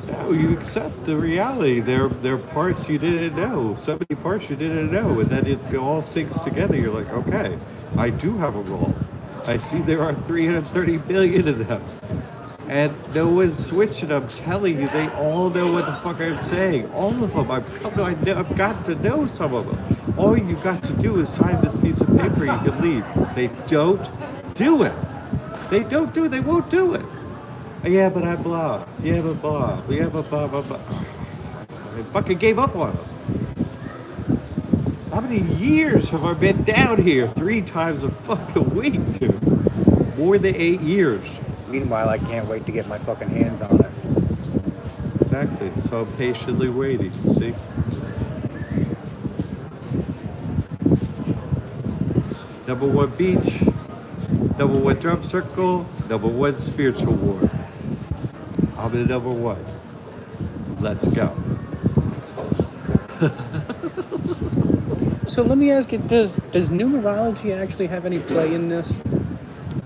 No, you accept the reality. There are parts you didn't know. So many parts you didn't know, and then it all sinks together. You're like, okay, I do have a role. I see there are 330 billion of them, and no one's switching. I'm telling you, they all know what the fuck I'm saying. All of them. I've got to know some of them. All you got to do is sign this piece of paper. You can leave. They don't do it. They don't do it. They won't do it. Yeah, but I blah. Yeah, but blah. Yeah, but blah, blah, blah. I fucking gave up on them. How many years have I been down here? 3 times a fucking week, dude. More than 8 years. Meanwhile, I can't wait to get my fucking hands on it. Exactly. So I'm patiently waiting. See? Number 1 beach. Number 1 drum circle. Number 1 spiritual war. I'm the number 1. Let's go. So let me ask you, does numerology actually have any play in this?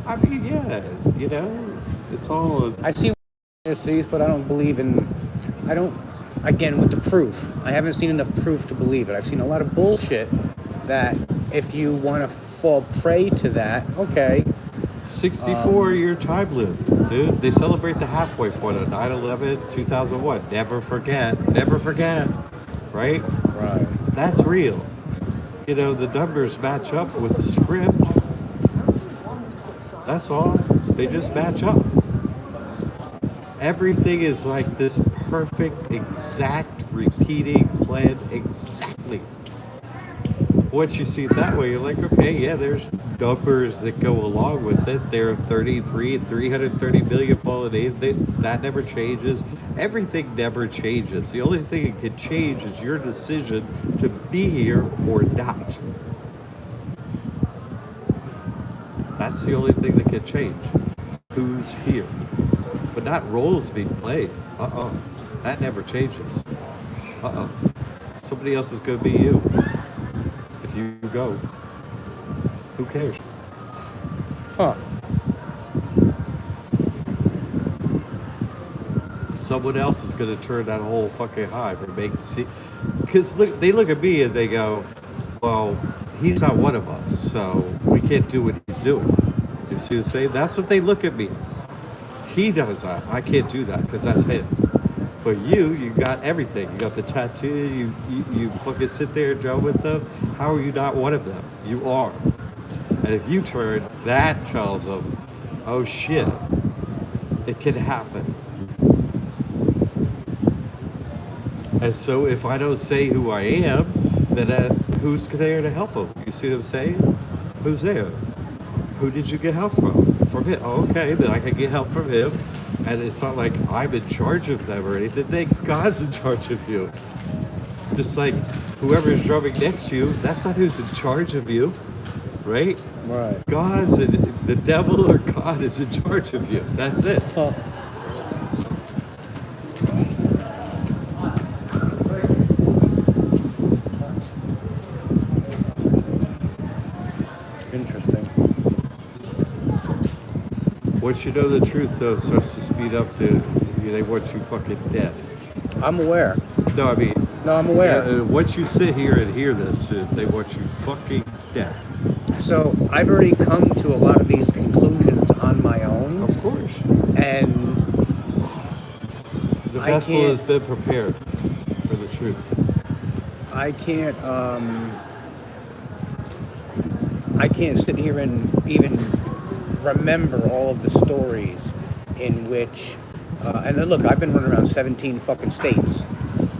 I mean, yeah, you know, it's all. I see these, but I don't believe in. I don't. Again, with the proof, I haven't seen enough proof to believe it. I've seen a lot of bullshit that if you want to fall prey to that, okay. 64-year time limit, dude. They celebrate the halfway point on 9/11, 2001. Never forget. Never forget. Right? Right. That's real. You know, the numbers match up with the script. That's all. They just match up. Everything is like this perfect, exact, repeating plan exactly. Once you see it that way, you're like, okay, yeah, there's numbers that go along with it. There are 33 and 330 million fallen angels. That never changes. Everything never changes. The only thing that can change is your decision to be here or not. That's the only thing that can change. Who's here? But not roles being played. That never changes. Somebody else is going to be you. If you go, who cares? Huh. Someone else is going to turn that whole fucking hive and make it see. Because they look at me and they go, well, he's not one of us, so we can't do what he's doing. You see what I'm saying? That's what they look at me as. He does that. I can't do that because that's him. But you got everything. You got the tattoo. You fucking sit there and drum with them. How are you not one of them? You are. And if you turn, that tells them, oh shit, it can happen. And so if I don't say who I am, then who's there to help them? You see what I'm saying? Who's there? Who did you get help from? From him. Oh, okay, then I can get help from him. And it's not like I'm in charge of them or anything. Thank God's in charge of you. Just like whoever's drumming next to you, that's not who's in charge of you, right? Right. God's the devil or God is in charge of you. That's it. Huh. Interesting. Once you know the truth, though, it starts to speed up. They want you fucking dead. I'm aware. No, I mean. No, I'm aware. Once you sit here and hear this, they want you fucking dead. So I've already come to a lot of these conclusions on my own. Of course. And the vessel has been prepared for the truth. I can't sit here and even remember all of the stories in which, and look, I've been running around 17 fucking states,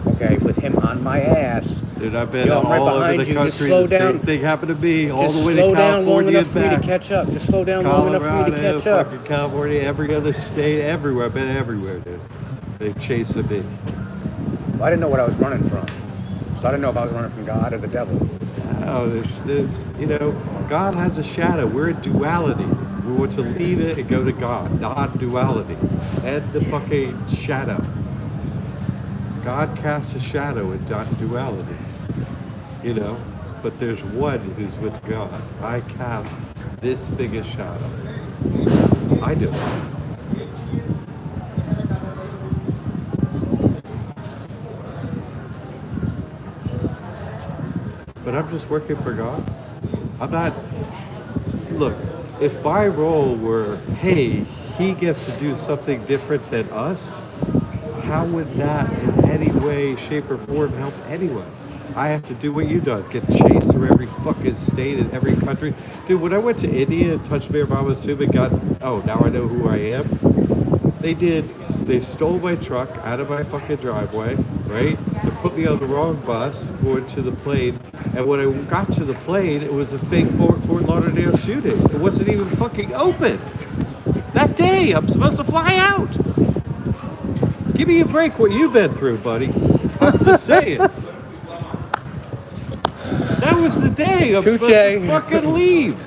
okay, with him on my ass. Dude, I've been I'm right all over behind the you. country. Just slow the down. Same thing happened to me all Just the way slow to down long California enough and for me to back. catch up. Just slow down long enough for me to catch up. Fucking California, every other state, everywhere. I've been everywhere, dude. They've chased me. Well, I didn't know what I was running from, so I didn't know if I was running from God or the devil. No, there's, God has a shadow. We're in duality. We want to leave it and go to God. Non-duality. And the fucking shadow. God casts a shadow in non-duality. But there's one who's with God. I cast this biggest shadow. I do. But I'm just working for God. I'm not. Look, if my role were, hey, he gets to do something different than us, how would that in any way, shape, or form help anyone? I have to do what you done, get chased through every fucking state in every country. Dude, when I went to India and touched Mayor Mama Suma and now I know who I am. They stole my truck out of my fucking driveway, right? They put me on the wrong bus, going to the plane And when I got to the plane, it was a fake Fort Lauderdale shooting. It wasn't even fucking open. That day, I'm supposed to fly out. Give me a break what you've been through, buddy. I'm just saying. That was the day I'm supposed to fucking leave.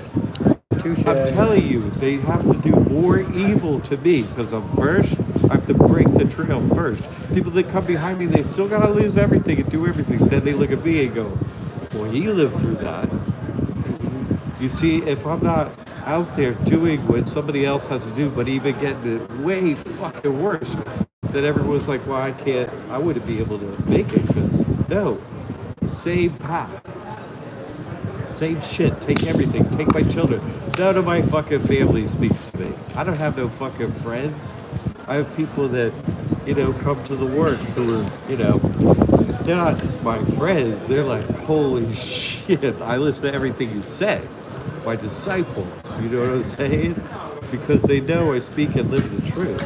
Touche. I'm telling you, they have to do more evil to me because I'm first. I have to break the trail first. People that come behind me, they still gotta lose everything and do everything. Then they look at me and go, well, he lived through that. You see, if I'm not out there doing what somebody else has to do, but even getting it way fucking worse, then everyone's like, well, I wouldn't be able to make it because, no, same path. Same shit. Take everything. Take my children. None of my fucking family speaks to me. I don't have no fucking friends. I have people that, come to the work who are, they're not my friends. They're like, holy shit, I listen to everything you say. My disciples, you know what I'm saying? Because they know I speak and live the truth.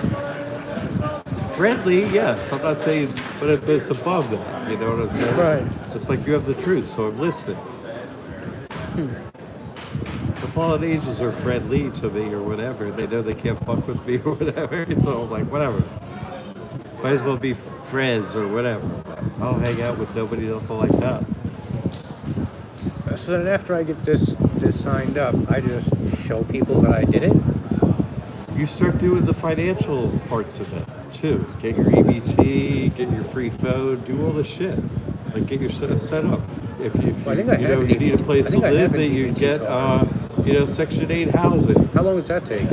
Friendly, yes. I'm not saying, but it's above that. You know what I'm saying? Right. It's like you have the truth, so I'm listening. The fallen angels are friendly to me or whatever. They know they can't fuck with me or whatever. So I'm like, whatever. Might as well be friends or whatever. I'll hang out with nobody nothing like that. So then after I get this signed up, I just show people that I did it. You start doing the financial parts of it too. Get your EBT, get your free phone, do all the shit. Like get your set up. If you need a place to live, that you get Section 8 housing. How long does that take?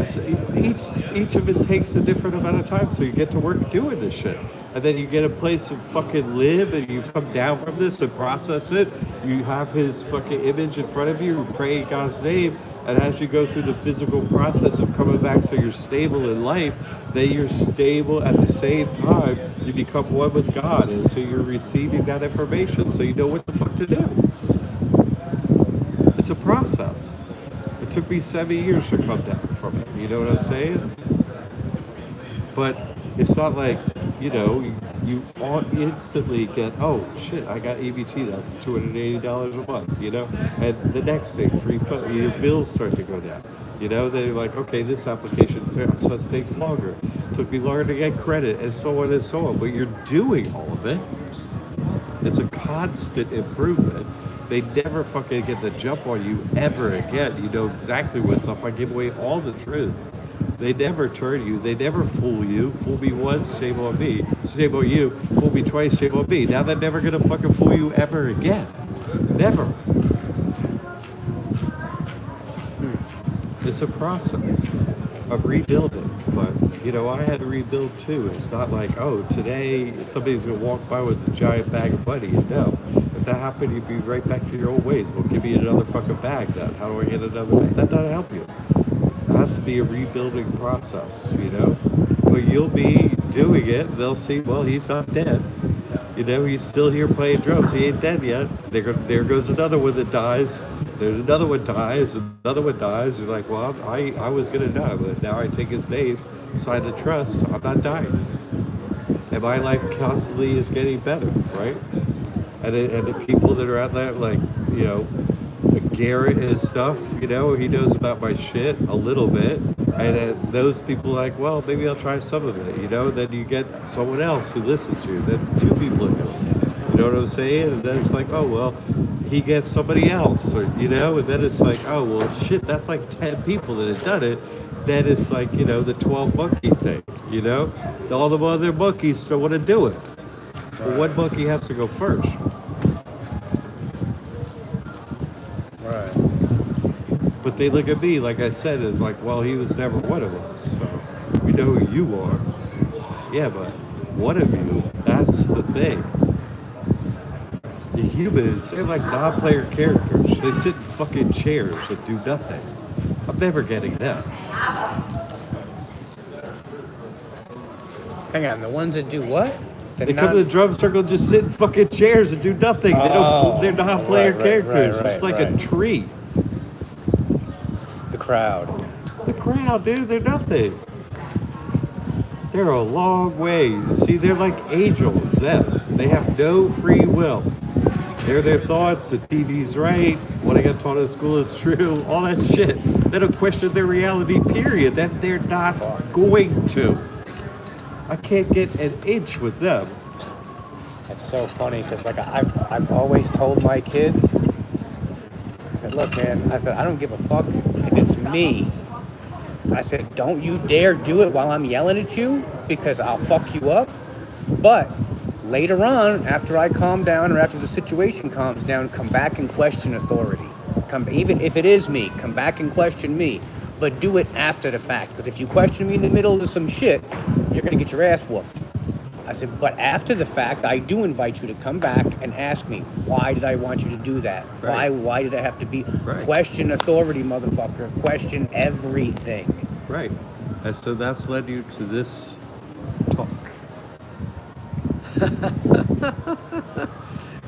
Each of it takes a different amount of time, so you get to work doing this shit. And then you get a place to fucking live, and you come down from this and process it. You have his fucking image in front of you, you pray in God's name, and as you go through the physical process of coming back so you're stable in life, then you're stable at the same time, you become one with God, and so you're receiving that information, so you know what the fuck to do. It's a process. It took me 7 years to come down from it, you know what I'm saying? But it's not like, you all instantly get, oh shit, I got EBT, that's $280 a month, and the next thing, your bills start to go down, they're like, okay, this application process takes longer, took me longer to get credit, and so on and so on, but you're doing all of it. It's a constant improvement. They never fucking get the jump on you ever again. You know exactly what's up. I give away all the truth. They never turn you. They never fool you. Fool me once, shame on me. Shame on you. Fool me twice, shame on me. Now they're never going to fucking fool you ever again. Never. It's a process of rebuilding. But, I had to rebuild too. It's not like, oh, today somebody's going to walk by with a giant bag of money. No. If that happened, you'd be right back to your old ways. Well, give me another fucking bag then. How do I get another bag? That doesn't help you. It has to be a rebuilding process, But you'll be doing it. They'll see, well, he's not dead. He's still here playing drums. He ain't dead yet. There goes another one that dies. There's another one dies. Another one dies. You're like, well, I was going to die, but now I take his name, sign the trust. I'm not dying. And my life constantly is getting better, right? And the people that are out there, like, Garrett and stuff, he knows about my shit a little bit. And those people are like, well, maybe I'll try some of it, Then you get someone else who listens to you. Then two people are doing it. You know what I'm saying? And then it's like, oh, well, he gets somebody else, or, and then it's like, oh, well, shit, that's like 10 people that have done it. Then it's like, the 12 monkey thing, All the other monkeys still want to do it. But one monkey has to go first. Right. But they look at me, like I said, as like, well, he was never one of us, so we know who you are. Yeah, but one of you, that's the thing. The humans, they're like non-player characters. They sit in fucking chairs and do nothing. I'm never getting them. Hang on, the ones that do what? They come to the drum circle and just sit in fucking chairs and do nothing. They're non-player characters. Just like a tree. The crowd. The crowd, dude, they're nothing. They're a long way. See, they're like angels, them. They have no free will. They're their thoughts. The TV's right. What I got taught in school is true. All that shit. They don't question their reality. Period. That they're not going to. I can't get an inch with them. It's so funny because like I've always told my kids, I said, look, man, I said, I don't give a fuck if it's me. I said, don't you dare do it while I'm yelling at you because I'll fuck you up. But later on, after I calm down or after the situation calms down, come back and question authority. Even if it is me, come back and question me. But do it after the fact. Because if you question me in the middle of some shit, you're going to get your ass whooped. I said, but after the fact, I do invite you to come back and ask me, why did I want you to do that? Right. Why did I have to be? Right. Question authority, motherfucker. Question everything. Right. And so that's led you to this talk.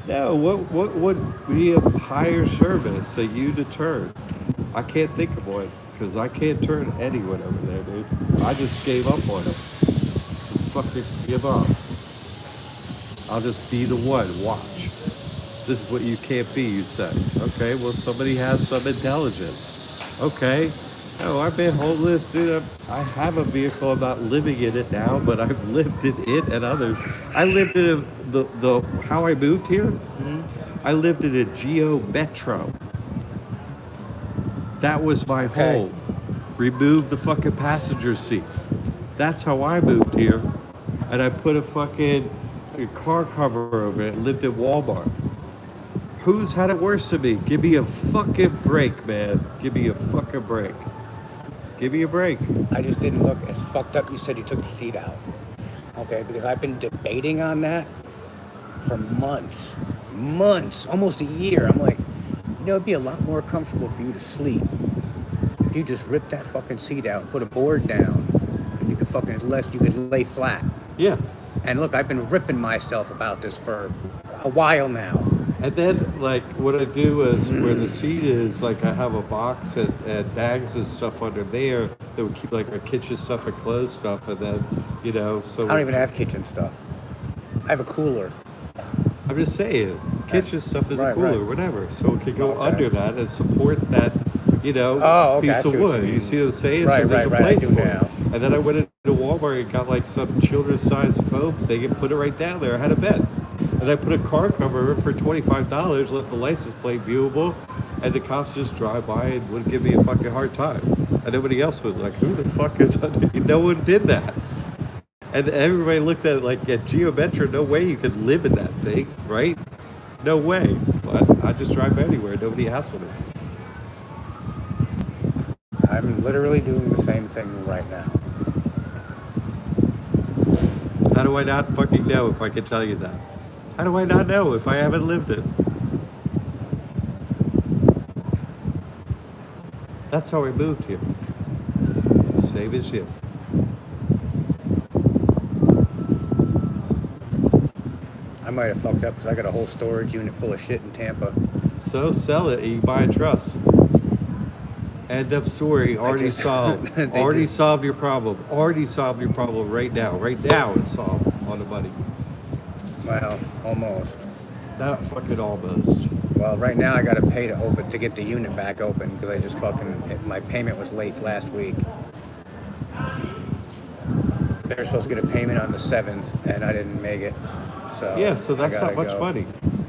Now, what would be a higher service that you deterred? I can't think of one because I can't turn anyone over there, dude. I just gave up on it. Just fucking give up. I'll just be the one. Watch. This is what you can't be, you say. Okay, well, somebody has some intelligence. Okay. Oh, I've been homeless, dude. I have a vehicle. I'm not living in it now, but I've lived in it and others. I lived in the how I moved here. Mm-hmm. I lived in a Geo Metro. That was my home. Remove the fucking passenger seat. That's how I moved here. And I put a car cover over it and lived at Walmart. Who's had it worse than me? Give me a fucking break, man. Give me a fucking break. Give me a break. I just didn't look. It's fucked up. You said you took the seat out. Okay, because I've been debating on that for months, almost a year. I'm like, it'd be a lot more comfortable for you to sleep if you just rip that fucking seat out and put a board down, and you could lay flat. Yeah. And look, I've been ripping myself about this for a while now. And then, like, what I do is where the seat is, like, I have a box and bags and stuff under there that would keep, like, our kitchen stuff and clothes stuff. And then, so... I don't even have kitchen stuff. I have a cooler. I'm just saying, kitchen stuff is a cooler, whatever. So it can go under that and support that, piece of wood. You see what I'm saying? Right, so there's a place for now. it. And then I went into Walmart and got, like, some children's-sized foam thing and put it right down there. I had a bed. And I put a car cover for $25, left the license plate viewable, and the cops just drive by and would give me a fucking hard time. And nobody else was like, who the fuck is under? No one did that. And everybody looked at it like, at Geometra, no way you could live in that thing, right? No way. But I just drive anywhere. Nobody hassled me. I'm literally doing the same thing right now. How do I not fucking know if I can tell you that? How do I not know if I haven't lived it? That's how I moved here. Same as you. I might have fucked up because I got a whole storage unit full of shit in Tampa. So sell it and you buy a trust. End of story. Already solved. Already solved your problem. Already solved your problem right now. Right now it's solved on the money. Well, almost. Not fucking almost. Well, right now I got to pay to get the unit back open because I just my payment was late last week. They were supposed to get a payment on the 7th and I didn't make it. So yeah, so that's not much money.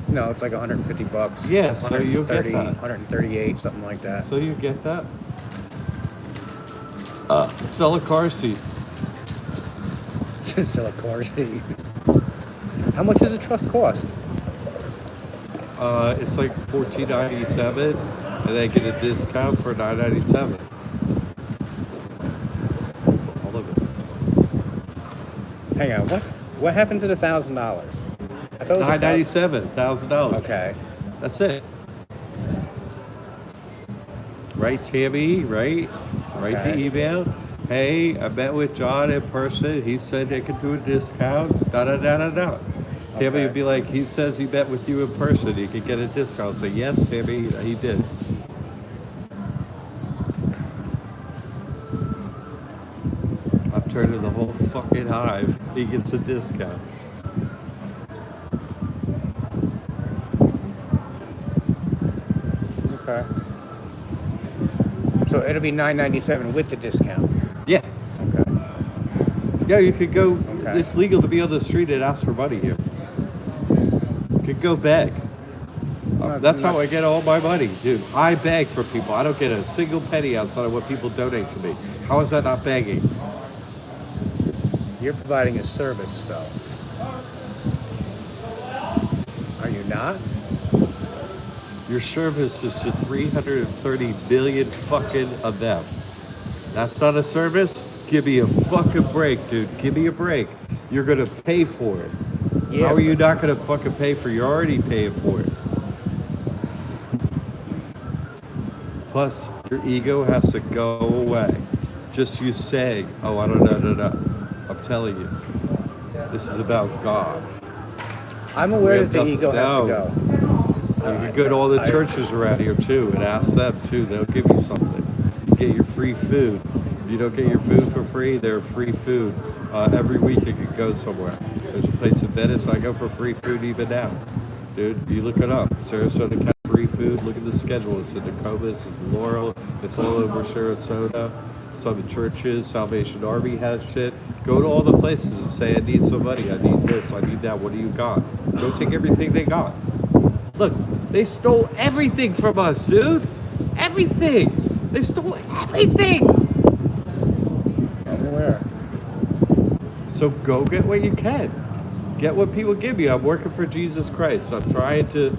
No, it's like $150. Yeah, so you'll get that. 138, something like that. So you get that. Sell a car seat. Sell a car seat. How much does a trust cost? It's like $14.97, and they get a discount for $9.97. All of it. Hang on, what? What happened to the $1,000? I thought it was $997, $1,000. Okay. That's it. Right, Tammy? Right? Write the email. Hey, I met with John in person. He said they could do a discount. Da-da-da-da-da. Tammy would be like, he says he met with you in person. He could get a discount. Say, yes, Tammy, he did. I'm turning the whole fucking hive. He gets a discount. Okay. So it'll be $9.97 with the discount. Yeah. Okay. Yeah, you could go. Okay. It's legal to be on the street and ask for money here. You could go beg. That's how I get all my money, dude. I beg for people. I don't get a single penny outside of what people donate to me. How is that not begging? You're providing a service, though. Are you not? Your service is to 330 billion fucking of them. That's not a service? Give me a fucking break, dude. Give me a break. You're gonna pay for it. Yeah, How are you not gonna fucking pay for it? You're already paying for it. Plus, your ego has to go away. Just you saying, oh, I don't know, no. I'm telling you, this is about God. I'm aware that the ego has to go. You can go to all the churches around here too and ask them too. They'll give you something. Get your free food. If you don't get your food for free, they're free food. Every week you can go somewhere. There's a place in Venice I go for free food even now. Dude, you look it up. Sarasota County free food. Look at the schedule. It's in Nokomis, it's in Laurel, it's all over Sarasota. Some churches, Salvation Army has shit. Go to all the places and say, I need some money, I need this, I need that. What do you got? Go take everything they got. Look, they stole everything from us, dude. Everything. They stole everything. I'm aware. So go get what you can. Get what people give you. I'm working for Jesus Christ. I'm trying to,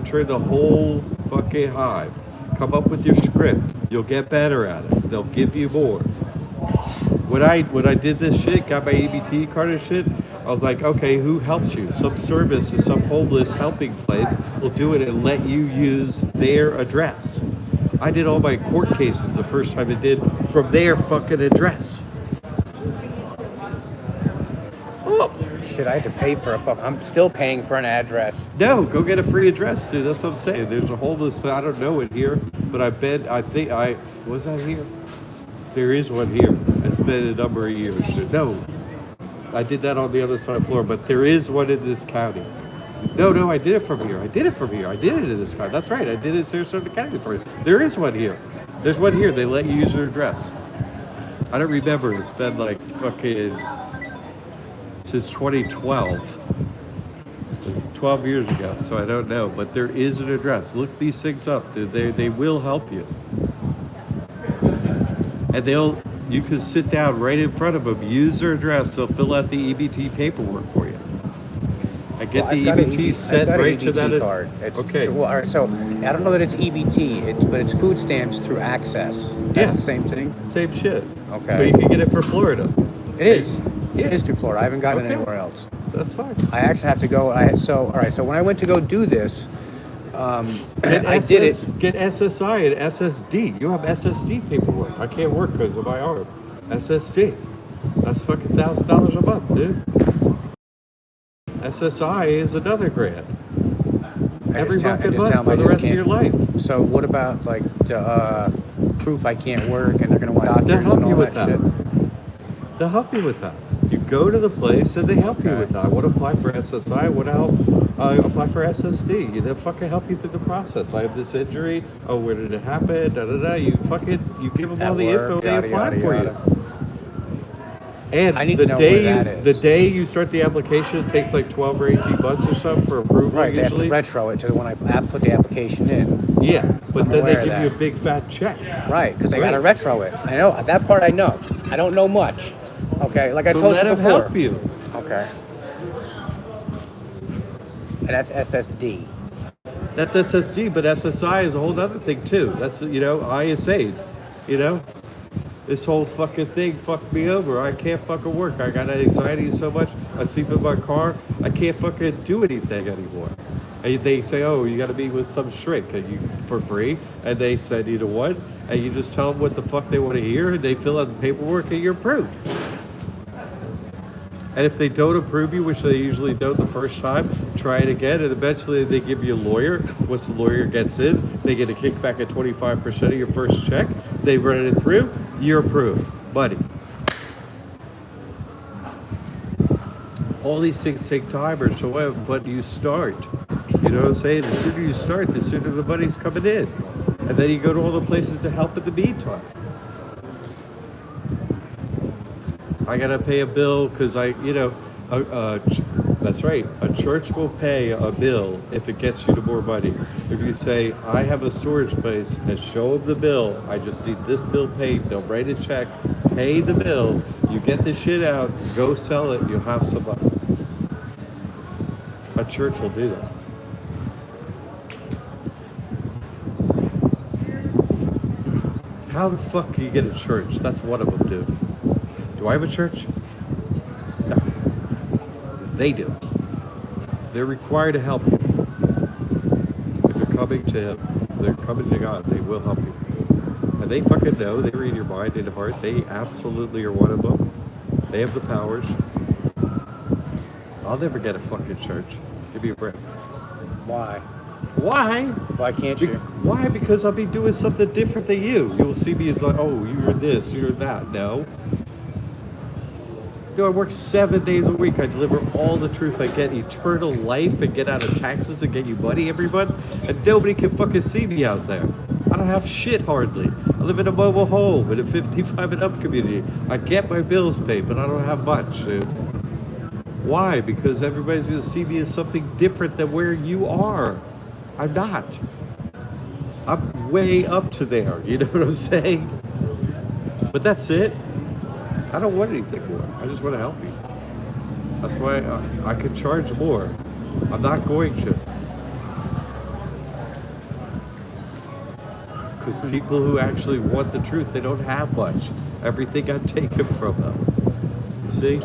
turn the whole fucking hive. Come up with your script. You'll get better at it. They'll give you more. When I did this shit, got my EBT card and shit, I was like, okay, who helps you? Some service, some homeless helping place will do it and let you use their address. I did all my court cases the first time I did from their fucking address. Oh. Shit, I had to pay for I'm still paying for an address. No, go get a free address, dude. That's what I'm saying. There's a homeless, but I don't know it here. But was that here? There is one here. It's been a number of years. No, I did that on the other side of the floor, but there is one in this county. No, I did it from here. I did it in this county. That's right. I did it in Sarasota County for you. There is one here. There's one here. They let you use your address. I don't remember. It's been like fucking since 2012. It's 12 years ago, so I don't know. But there is an address. Look these things up, dude. They will help you. And you can sit down right in front of them, use their address, they'll fill out the EBT paperwork for you. I get the EBT sent right to that card. Okay. Well, all right, so I don't know that it's EBT, but it's food stamps through Access. That's the same thing? Same shit. Okay. But you can get it for Florida. It is. Yeah. It is through Florida. I haven't gotten it anywhere else. That's fine. I actually have to go. So when I went to go do this, I did it. Get SSI and SSD. You have SSD paperwork. I can't work because of my arm. SSD. That's fucking $1,000 a month, dude. SSI is another grant. Every fucking month for the rest of your life. So what about like the proof I can't work and they're gonna want doctors and all that shit? They'll help you with that. You go to the place and they help you with that. I want to apply for SSI. I want to help apply for SSD. They'll fucking help you through the process. I have this injury. Oh, where did it happen? You give them all the info. They apply for you. And I need to know where that is. The day you start the application, it takes like 12 or 18 months or something for approval. Right, they usually. have to retro it to when I put the application in. Yeah, but then they give that. you a big fat check. Right, because they got to retro it. I know that part. I know. I don't know much. Okay, like I told you before. Let them help you. Okay. And that's SSD. That's SSD, but SSI is a whole other thing too. That's ISA. This whole fucking thing fucked me over. I can't fucking work. I got anxiety so much. I sleep in my car. I can't fucking do anything anymore. And they say, oh, you got to be with some shrink for free. And they said, you know what? And you just tell them what the fuck they want to hear. And they fill out the paperwork and you're approved. And if they don't approve you, which they usually don't the first time, try it again. And eventually they give you a lawyer. Once the lawyer gets in, they get a kickback at 25% of your first check. They run it through. You're approved, buddy. All these things take time or so, but you start. You know what I'm saying? The sooner you start, the sooner the money's coming in. And then you go to all the places to help in the meantime. I gotta pay a bill because that's right. A church will pay a bill if it gets you to more money. If you say, I have a storage place and show them the bill, I just need this bill paid, they'll write a check, pay the bill, you get the shit out, go sell it, you'll have some money. A church will do that. How the fuck do you get a church? That's one of them, dude. Do I have a church? No. They do. They're required to help you. If you're coming to Him, they're coming to God. They will help you. And they fucking know. They read your mind and heart. They absolutely are one of them. They have the powers. I'll never get a fucking church. Give me a break. Why? Why? Why can't you? Why? Because I'll be doing something different than you. You'll see me as like, oh, you're this, you're that. No. Dude, I work 7 days a week. I deliver all the truth. I get eternal life and get out of taxes and get you money every month. And nobody can fucking see me out there. I don't have shit hardly. I live in a mobile home in a 55 and up community. I get my bills paid, but I don't have much, dude. Why? Because everybody's going to see me as something different than where you are. I'm not. I'm way up to there. You know what I'm saying? But that's it. I don't want anything more. I just want to help you. That's why I could charge more. I'm not going to. Because people who actually want the truth, they don't have much. Everything got taken from them. You see?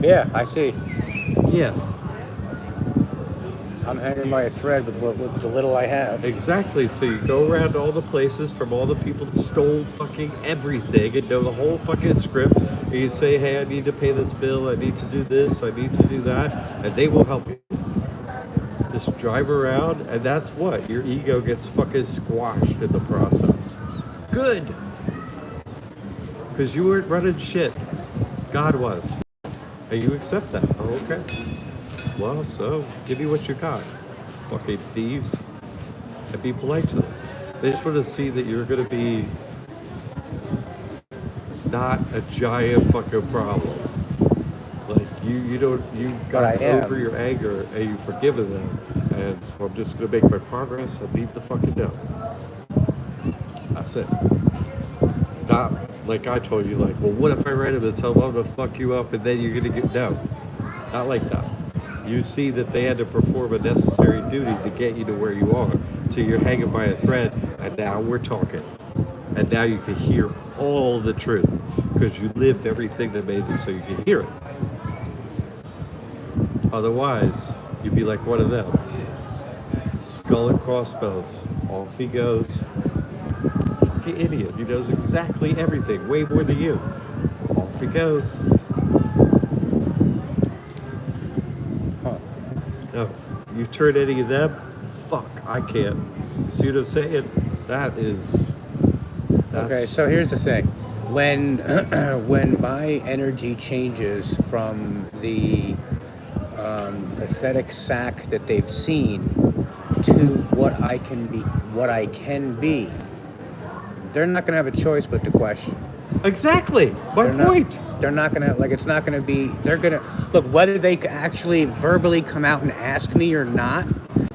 Yeah, I see. Yeah. I'm hanging by a thread with the little I have. Exactly. So you go around all the places from all the people that stole fucking everything and know the whole fucking script. And you say, hey, I need to pay this bill. I need to do this. I need to do that. And they will help you. Just drive around. And that's what? Your ego gets fucking squashed in the process. Good. Because you weren't running shit. God was. And you accept that. Oh, okay. Well, so give me what you got, fucking thieves, and be polite to them. They just want to see that you're going to be not a giant fucking problem. Like you got over your anger and you've forgiven them, and so I'm just going to make my progress and leave the fucking note. That's it. Not like I told you, like, well, what if I write him and tell him I'm going to fuck you up and then you're going to get no, not like that. You see that they had to perform a necessary duty to get you to where you are. So you're hanging by a thread, and now we're talking. And now you can hear all the truth because you lived everything that made it so you can hear it. Otherwise, you'd be like one of them. Skull and crossbones. Off he goes. Fucking idiot. He knows exactly everything, way more than you. Off he goes. No, you turn any of them, fuck, I can't. You see what I'm saying? That's Okay, so here's the thing. When when my energy changes from the pathetic sack that they've seen to what I can be, they're not gonna have a choice but to question. exactly my point. They're not gonna it's not gonna be. They're gonna look whether they actually verbally come out and ask me or not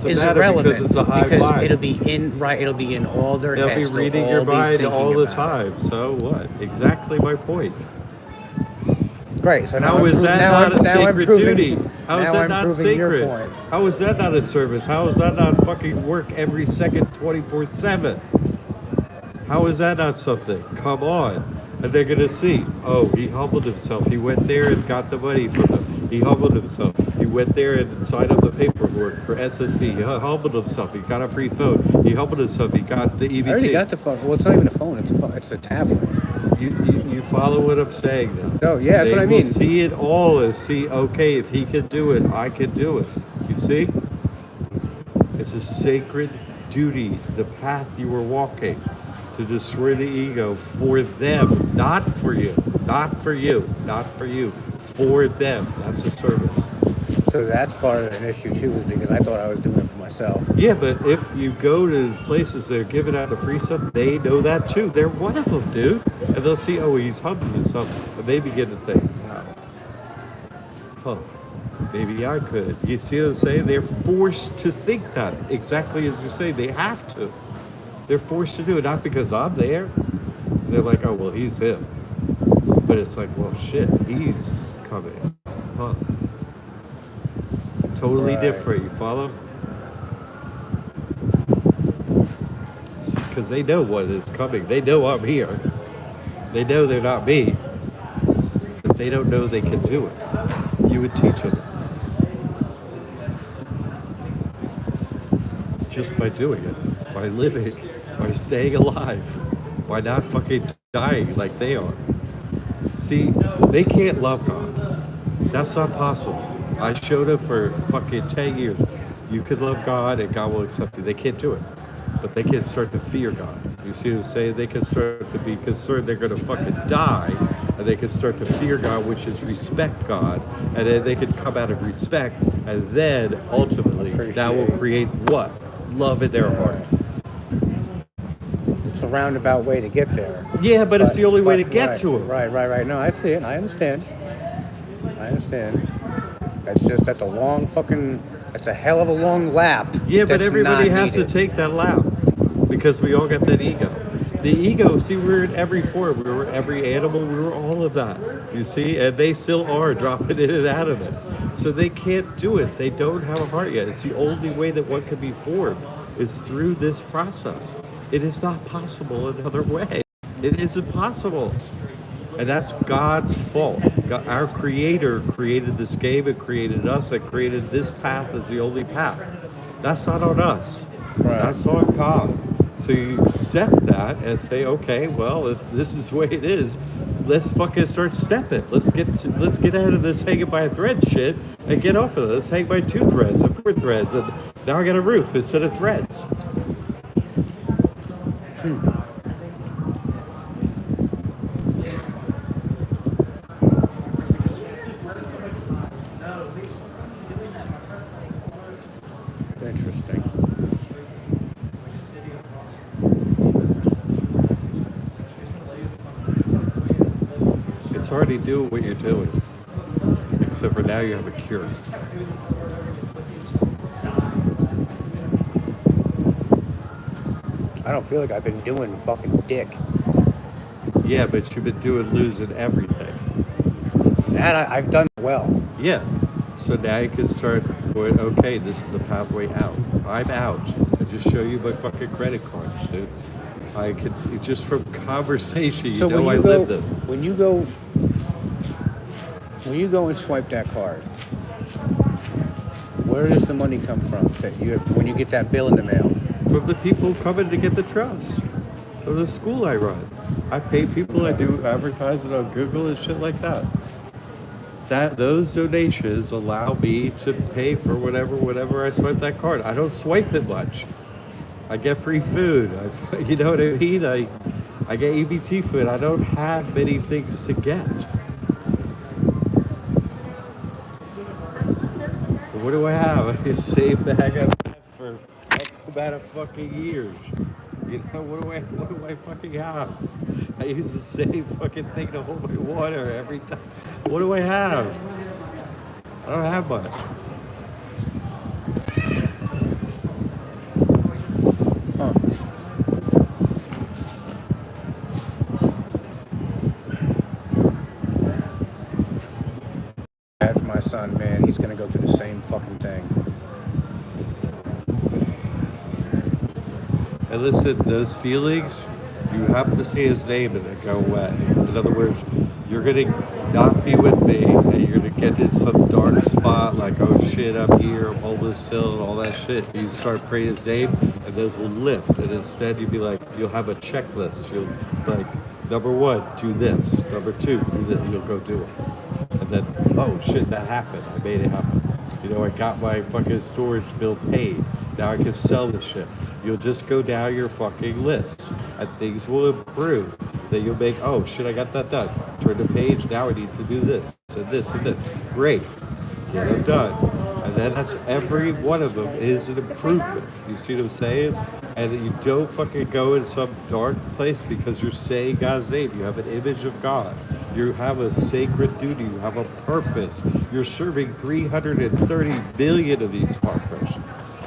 is irrelevant because it's a high vibe. it'll be in all their They'll heads. be reading your mind all the time. So what? Exactly my point. Great. So how is that not a sacred duty? How is that not sacred? How is that not a service? How is that not fucking work every second, 24/7? How is that not something? Come on. And they're going to see, oh, he humbled himself. He went there and got the money from them. He humbled himself. He went there and signed up the paperwork for SSD. He humbled himself. He got a free phone. He humbled himself. He got the EBT. I already got the phone. Well, it's not even a phone. It's a phone. It's a tablet. You follow what I'm saying now. Oh, yeah, that's what I mean. They will see it all and see, okay, if he can do it, I can do it. You see? It's a sacred duty, the path you were walking. To destroy the ego for them, not for you, not for you, not for you, for them. That's the service. So that's part of an issue too, is because I thought I was doing it for myself. Yeah, but if you go to places that are giving out the free stuff, they know that too. They're one of them, dude. And they'll see, oh, he's humping or something. And they begin to think, wow, huh, maybe I could. You see what I'm saying? They're forced to think that, exactly as you say. They have to. They're forced to do it, not because I'm there. They're like, oh, well, he's him. But it's like, well, shit, he's coming. Huh. Totally Right. different, you follow? Because they know what is coming. They know I'm here. They know they're not me. But they don't know they can do it. You would teach them. Just by doing it. By living. By staying alive. By not fucking dying like they are. See, they can't love God. That's not possible. I showed them for fucking 10 years. You can love God and God will accept you. They can't do it. But they can start to fear God. You see what I'm saying? They can start to be concerned they're going to fucking die. And they can start to fear God, which is respect God. And then they can come out of respect. And then, ultimately, that will create what? Love in their heart. It's a roundabout way to get there. Yeah, but it's the only way to get right, to it. Right. No, I see it. I understand. That's a long fucking, that's a hell of a long lap. Yeah, but that's everybody not has to needed. take that lap because we all got that ego. The ego, see, we're in every form. We were every animal. We were all of that. You see, and they still are dropping in and out of it. So they can't do it. They don't have a heart yet. It's the only way that one can be formed is through this process. It is not possible another way. It isn't possible. And that's God's fault. God, our Creator created this game and created us and created this path as the only path. That's not on us. Right. That's on God. So you accept that and say, okay, well, if this is the way it is, let's fucking start stepping. Let's get out of this hanging by a thread shit and get off of it. Let's hang by 2 threads and 4 threads, and now I got a roof instead of threads. Interesting. It's already doing what you're doing, except for now you have a cure. I don't feel like I've been doing fucking dick. Yeah, but you've been losing everything. That I've done well. Yeah. So now you can start going, okay, this is the pathway out. I'm out. I just show you my fucking credit cards, dude. I could, just from conversation, So I live this. When you go and swipe that card, where does the money come from that you have when you get that bill in the mail? From the people coming to get the trust. From the school I run. I pay people, I do advertising on Google and shit like that. Those donations allow me to pay for whatever I swipe that card. I don't swipe it much. I get free food. You know what I mean? I get EBT food. I don't have many things to get. But what do I have? I save the heck out of that for X amount of fucking years. You know, what do I fucking have? I use the same fucking thing to hold my water every time. What do I have? I don't have much. Huh. Bad for my son, man. He's gonna go through the same fucking thing. And listen, those feelings, you have to say his name and they go away. In other words, you're going to not be with me and you're going to get in some dark spot like, oh shit, I'm here, I'm homeless still, and all that shit. You start praying his name and those will lift. And instead you'll be like, you'll have a checklist. You'll like, number 1, do this. Number 2, do this. You'll go do it. And then, oh shit, that happened. I made it happen. You know, I got my fucking storage bill paid. Now I can sell this shit. You'll just go down your fucking list and things will improve. Then you'll make, oh shit, I got that done. Turn the page, now I need to do this and this and this. Great. Get it done. then that's every one of them is an improvement. You see what I'm saying? And you don't fucking go in some dark place because you're saying God's name. You have an image of God. You have a sacred duty. You have a purpose. You're serving 330 billion of these fuckers.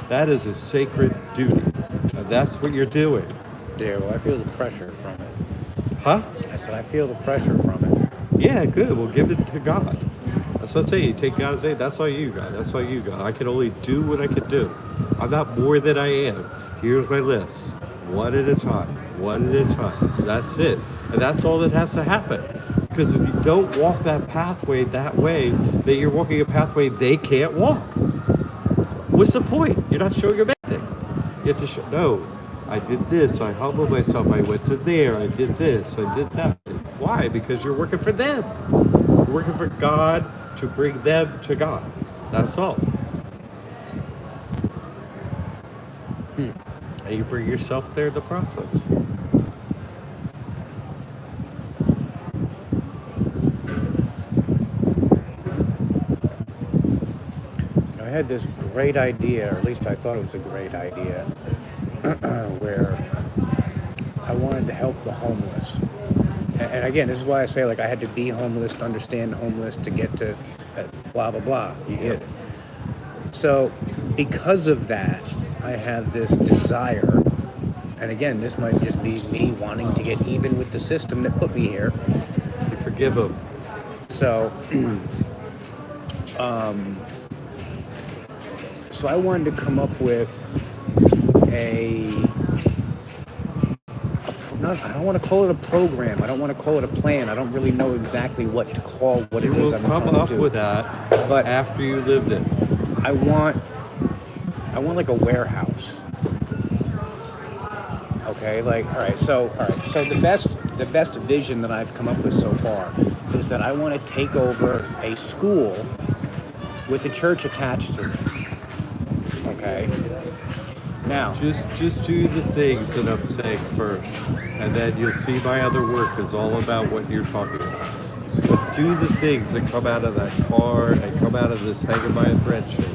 That is a sacred duty. And that's what you're doing. Yeah, well, I feel the pressure from it. Huh? I said, I feel the pressure from it. Yeah, good. Well, give it to God. That's what I'm saying. You take God's name. That's all you got. That's all you got. I can only do what I can do. I'm not more than I am. Here's my list. One at a time. One at a time. That's it. And that's all that has to happen. Because if you don't walk that pathway that way, then you're walking a pathway they can't walk. What's the point? You're not showing them anything. You have to show, no, I did this. I humbled myself. I went to there. I did this. I did that. Why? Because you're working for them. You're working for God to bring them to God. That's all. And you bring yourself there in the process. I had this great idea, or at least I thought it was a great idea, where I wanted to help the homeless. And again, this is why I say, like, I had to be homeless to understand homeless to get to blah, blah, blah. You get it. So because of that, I have this desire, and again, this might just be me wanting to get even with the system that put me here. You forgive them. So, so I wanted to come up with I don't want to call it a program. I don't want to call it a plan. I don't really know exactly what to call what it is I'm trying to do. You will come up with that, but after you lived it. I want like a warehouse. Okay, like all right. So the best vision that I've come up with so far is that I want to take over a school with a church attached to it. Okay. Now, just do the things that I'm saying first, and then you'll see my other work is all about what you're talking about. But do the things that come out of that car and come out of this hanging by a thread shit.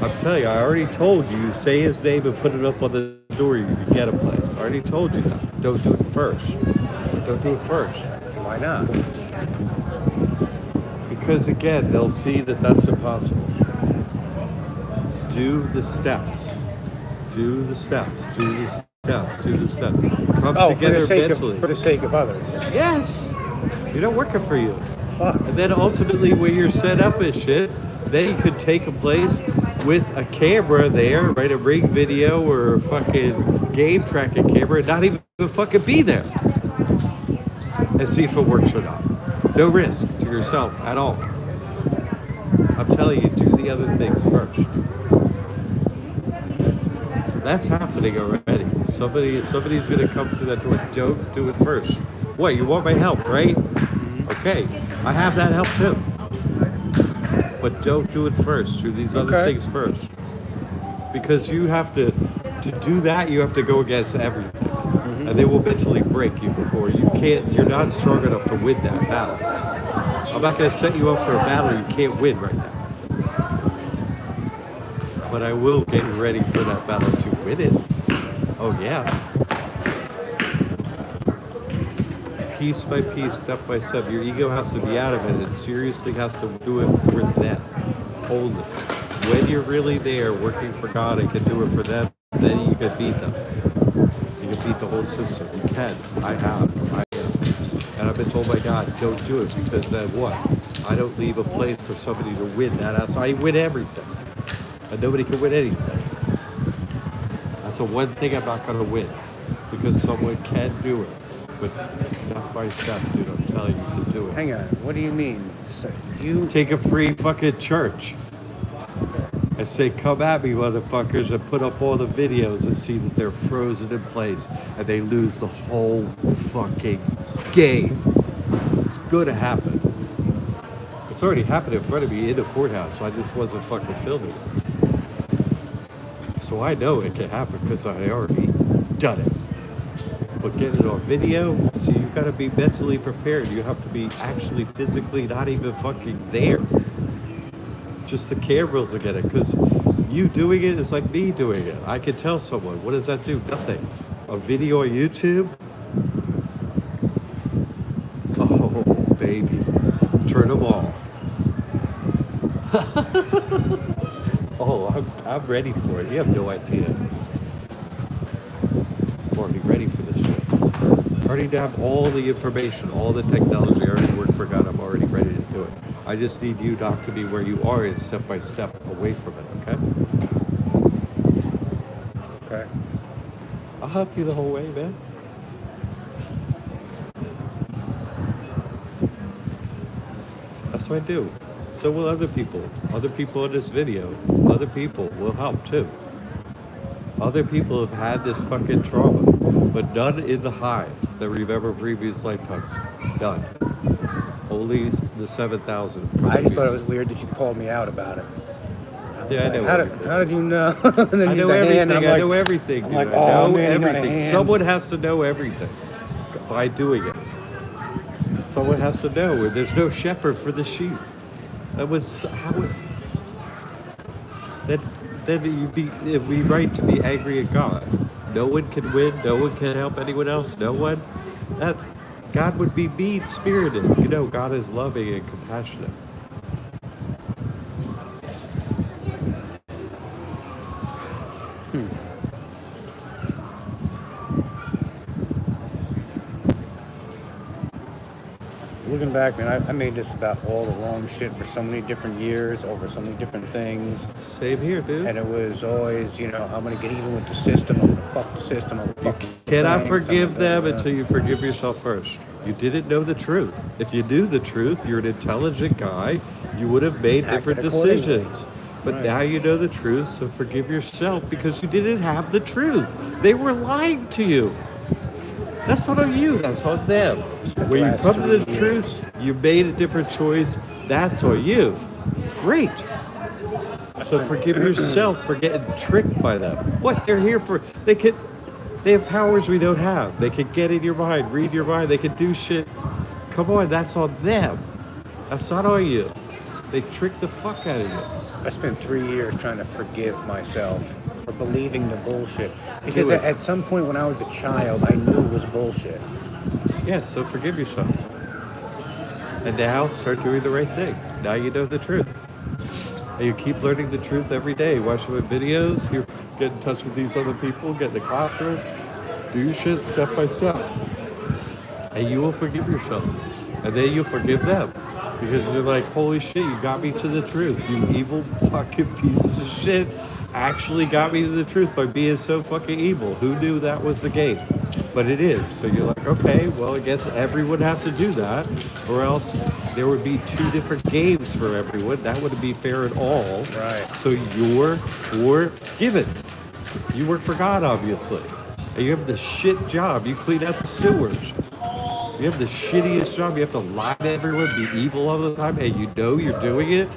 I'm telling you, I already told you, say his name and put it up on the door, you can get a place. I already told you that. Don't do it first. Don't do it first. why not? Because again, they'll see that that's impossible. Do the steps. Do the steps. Do the steps. Do the steps. Come together mentally. For the sake of others. Yes. You're not working for you. Fuck. And then ultimately, when you're set up and shit, then you could take a place with a camera there, right? A rig video or a fucking game tracking camera, and not even fucking be there, and see if it works or not. No risk to yourself at all. I'm telling you, do the other things first. That's happening already. Somebody's gonna come through that door. Don't do it first. What, you want my help, right? Okay, I have that help too. But don't do it first. Do these other things first. Because you have to do that, you have to go against everything. And they will eventually break you before you're not strong enough to win that battle. I'm not gonna set you up for a battle you can't win right now. But I will get you ready for that battle to win it. Oh yeah. Piece by piece, step by step. Your ego has to be out of it. It seriously has to do it for them only. When you're really there working for God and can do it for them, then you can beat them. You can beat the whole system. You can. I have. And I've been told by God, don't do it, because then what? I don't leave a place for somebody to win that out. So I win everything. And nobody can win anything. That's the one thing I'm not going to win, because someone can do it. But step by step, dude, I'm telling you to do it. Hang on. What do you mean? So you take a free fucking church and say, come at me, motherfuckers, and put up all the videos and see that they're frozen in place and they lose the whole fucking game. It's going to happen. It's already happened in front of me in the courthouse, so I just wasn't fucking filming it. So I know it can happen because I already done it. But getting it on video, so you gotta be mentally prepared. You have to be actually physically not even fucking there. Just the cameras will get it. Because you doing it is like me doing it. I can tell someone. What does that do? Nothing. A video on YouTube? Oh, baby. Turn them off. Oh, I'm ready for it. You have no idea. I'm already ready for this shit. I already have all the information, all the technology. I already worked for God. I'm already ready to do it. I just need you, Doc, to be where you are and step by step away from it, okay? Okay. I'll help you the whole way, man. That's what I do. So will other people. Other people in this video, other people will help too. Other people have had this fucking trauma, but none in the hive that remember previous lifetimes. None. Only the 7,000. I just thought it was weird that you called me out about it. Yeah, I know. How did you know? And then I you know the hand, everything. and I I'm know like, everything. I'm Dude. like, I oh, know man, he got a everything. hand. Someone has to know everything by doing it. Someone has to know. And there's no shepherd for the sheep. That was how it. Then it'd be right to be angry at God. No one can win. No one can help anyone else. No one. That God would be mean-spirited. You know, God is loving and compassionate. Looking back, man, I made this about all the wrong shit for so many different years, over so many different things. Same here, dude. And it was always, you know, I'm going to get even with the system. I'm going to fuck the system. I'm going to fuck the Cannot banks, forgive them gonna- until you forgive yourself first. You didn't know the truth. If you knew the truth, you're an intelligent guy, you would have made Acted different accordingly. decisions. But Right. now you know the truth, so forgive yourself because you didn't have the truth. They were lying to you. That's not on you, that's on them. When you last come to the 3 truth, you made a different choice, that's on you. Great. So forgive yourself for getting tricked by them. What they're here for, they have powers we don't have. They can get in your mind, read your mind, they can do shit. Come on, that's on them. That's not on you. They trick the fuck out of you. I spent 3 years trying to forgive myself for believing the bullshit. Because Do it. at some point when I was a child, I knew it was bullshit. Yeah, so forgive yourself. And now start doing the right thing. Now you know the truth. And you keep learning the truth every day. Watch my videos, you get in touch with these other people, get in the classroom, do your shit step by step. And you will forgive yourself. And then you'll forgive them. Because they're like, holy shit, you got me to the truth. You evil fucking pieces of shit actually got me to the truth by being so fucking evil. Who knew that was the game? But it is. So you're like, okay, well, I guess everyone has to do that. Or else there would be 2 different games for everyone. That wouldn't be fair at all. Right. So you're forgiven. You work for God, obviously. And you have the shit job. You clean out the sewers. You have the shittiest job. You have to lie to everyone, be evil all the time, and you know you're doing it.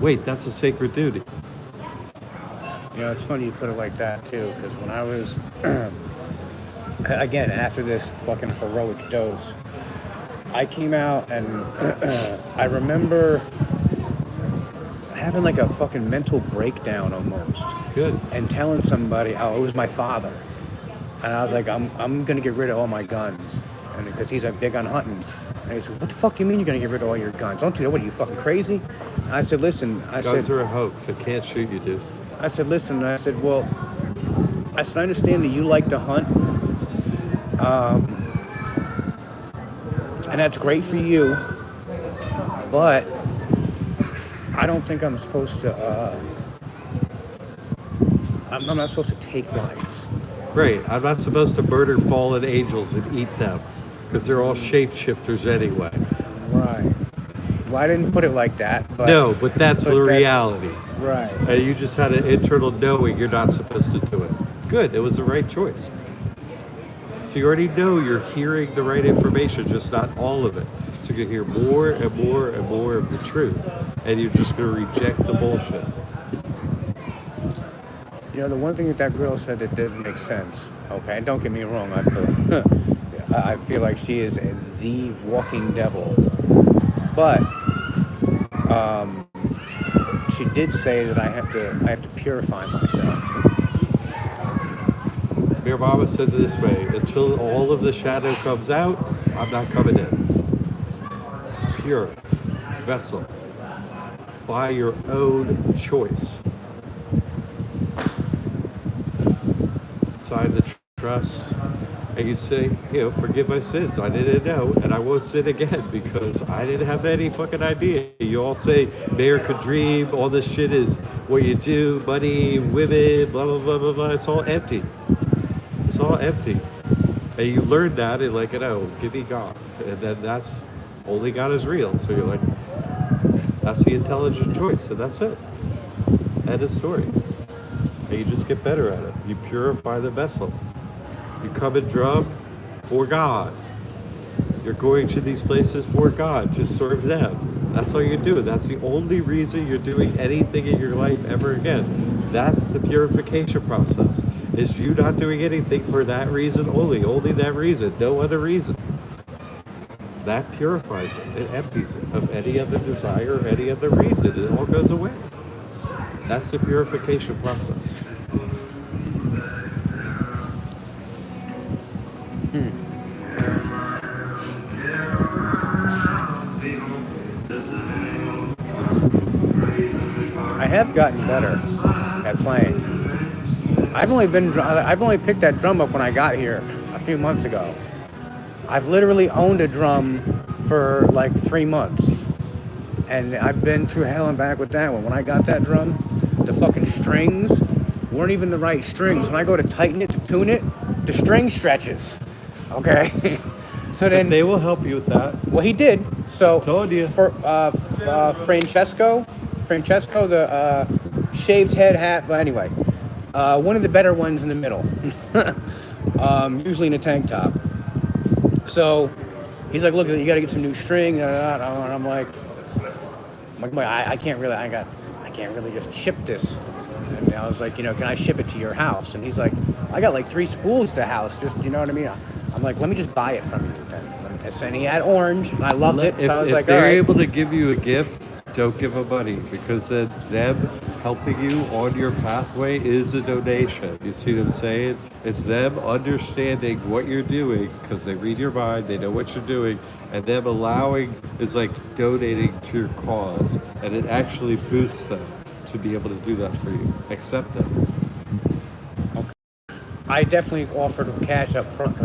Wait, that's a sacred duty. You know, it's funny you put it like that, too, because when I was, again, after this fucking heroic dose, I came out and I remember having like a fucking mental breakdown almost. Good. And telling somebody, oh, it was my father. And I was like, I'm going to get rid of all my guns. And because he's like big on hunting. And he said, what the fuck do you mean you're going to get rid of all your guns? Don't you know, what are you, fucking crazy? I said, listen, Guns are a hoax. They can't shoot you, dude. I said, listen, I said, well, I said, I understand that you like to hunt. And that's great for you. But I don't think I'm supposed to, I'm not supposed to take lives. Right. I'm not supposed to murder fallen angels and eat them. Because they're all shapeshifters anyway. Right. Well, I didn't put it like that. But, No, but that's the reality. Right. And you just had an internal knowing you're not supposed to do it. Good. It was the right choice. So you already know you're hearing the right information, just not all of it. So you can hear more and more and more of the truth. And you're just going to reject the bullshit. You know, the one thing that girl said that didn't make sense, okay, and don't get me wrong, I feel like she is the walking devil. But she did say that I have to purify myself. Your mama said it this way: until all of the shadow comes out, I'm not coming in. Pure vessel by your own choice. Sign the trust, and you say, forgive my sins. I didn't know, and I won't sin again because I didn't have any fucking idea. You all say American dream, all this shit is what you do, money, women, blah blah blah blah blah. It's all empty. It's all empty. And you learn that and like, give me God. And then that's only God is real. So you're like, that's the intelligent choice, and that's it. End of story. And you just get better at it. You purify the vessel. You come and drum for God. You're going to these places for God. Just serve them. That's all you're doing. That's the only reason you're doing anything in your life ever again. That's the purification process. Is you not doing anything for that reason only that reason, no other reason. That purifies it. It empties it of any other desire or any other reason. It all goes away. That's the purification process. I have gotten better at playing. I've only picked that drum up when I got here a few months ago. I've literally owned a drum for like 3 months. And I've been through hell and back with that one. When I got that drum, the fucking strings weren't even the right strings. When I go to tighten it, to tune it, the string stretches. Okay? So then... But they will help you with that. Well, he did. So... Told you. For Francesco, the shaved head hat, but anyway. One of the better ones in the middle. Usually in a tank top. So, he's like, look, you gotta get some new string, and I'm like, I can't really just ship this. And I was like, can I ship it to your house? And he's like, I got like 3 spools to house, just, you know what I mean? I'm like, let me just buy it from you then. And he had orange, and I loved it, so I was like, if they're all right. able to give you a gift, don't give them money, because then them helping you on your pathway is a donation. You see what I'm saying? It's them understanding what you're doing, because they read your mind, they know what you're doing, and them allowing is like donating to your cause, and it actually boosts them to be able to do that for you. Accept it. I definitely offered him cash up front.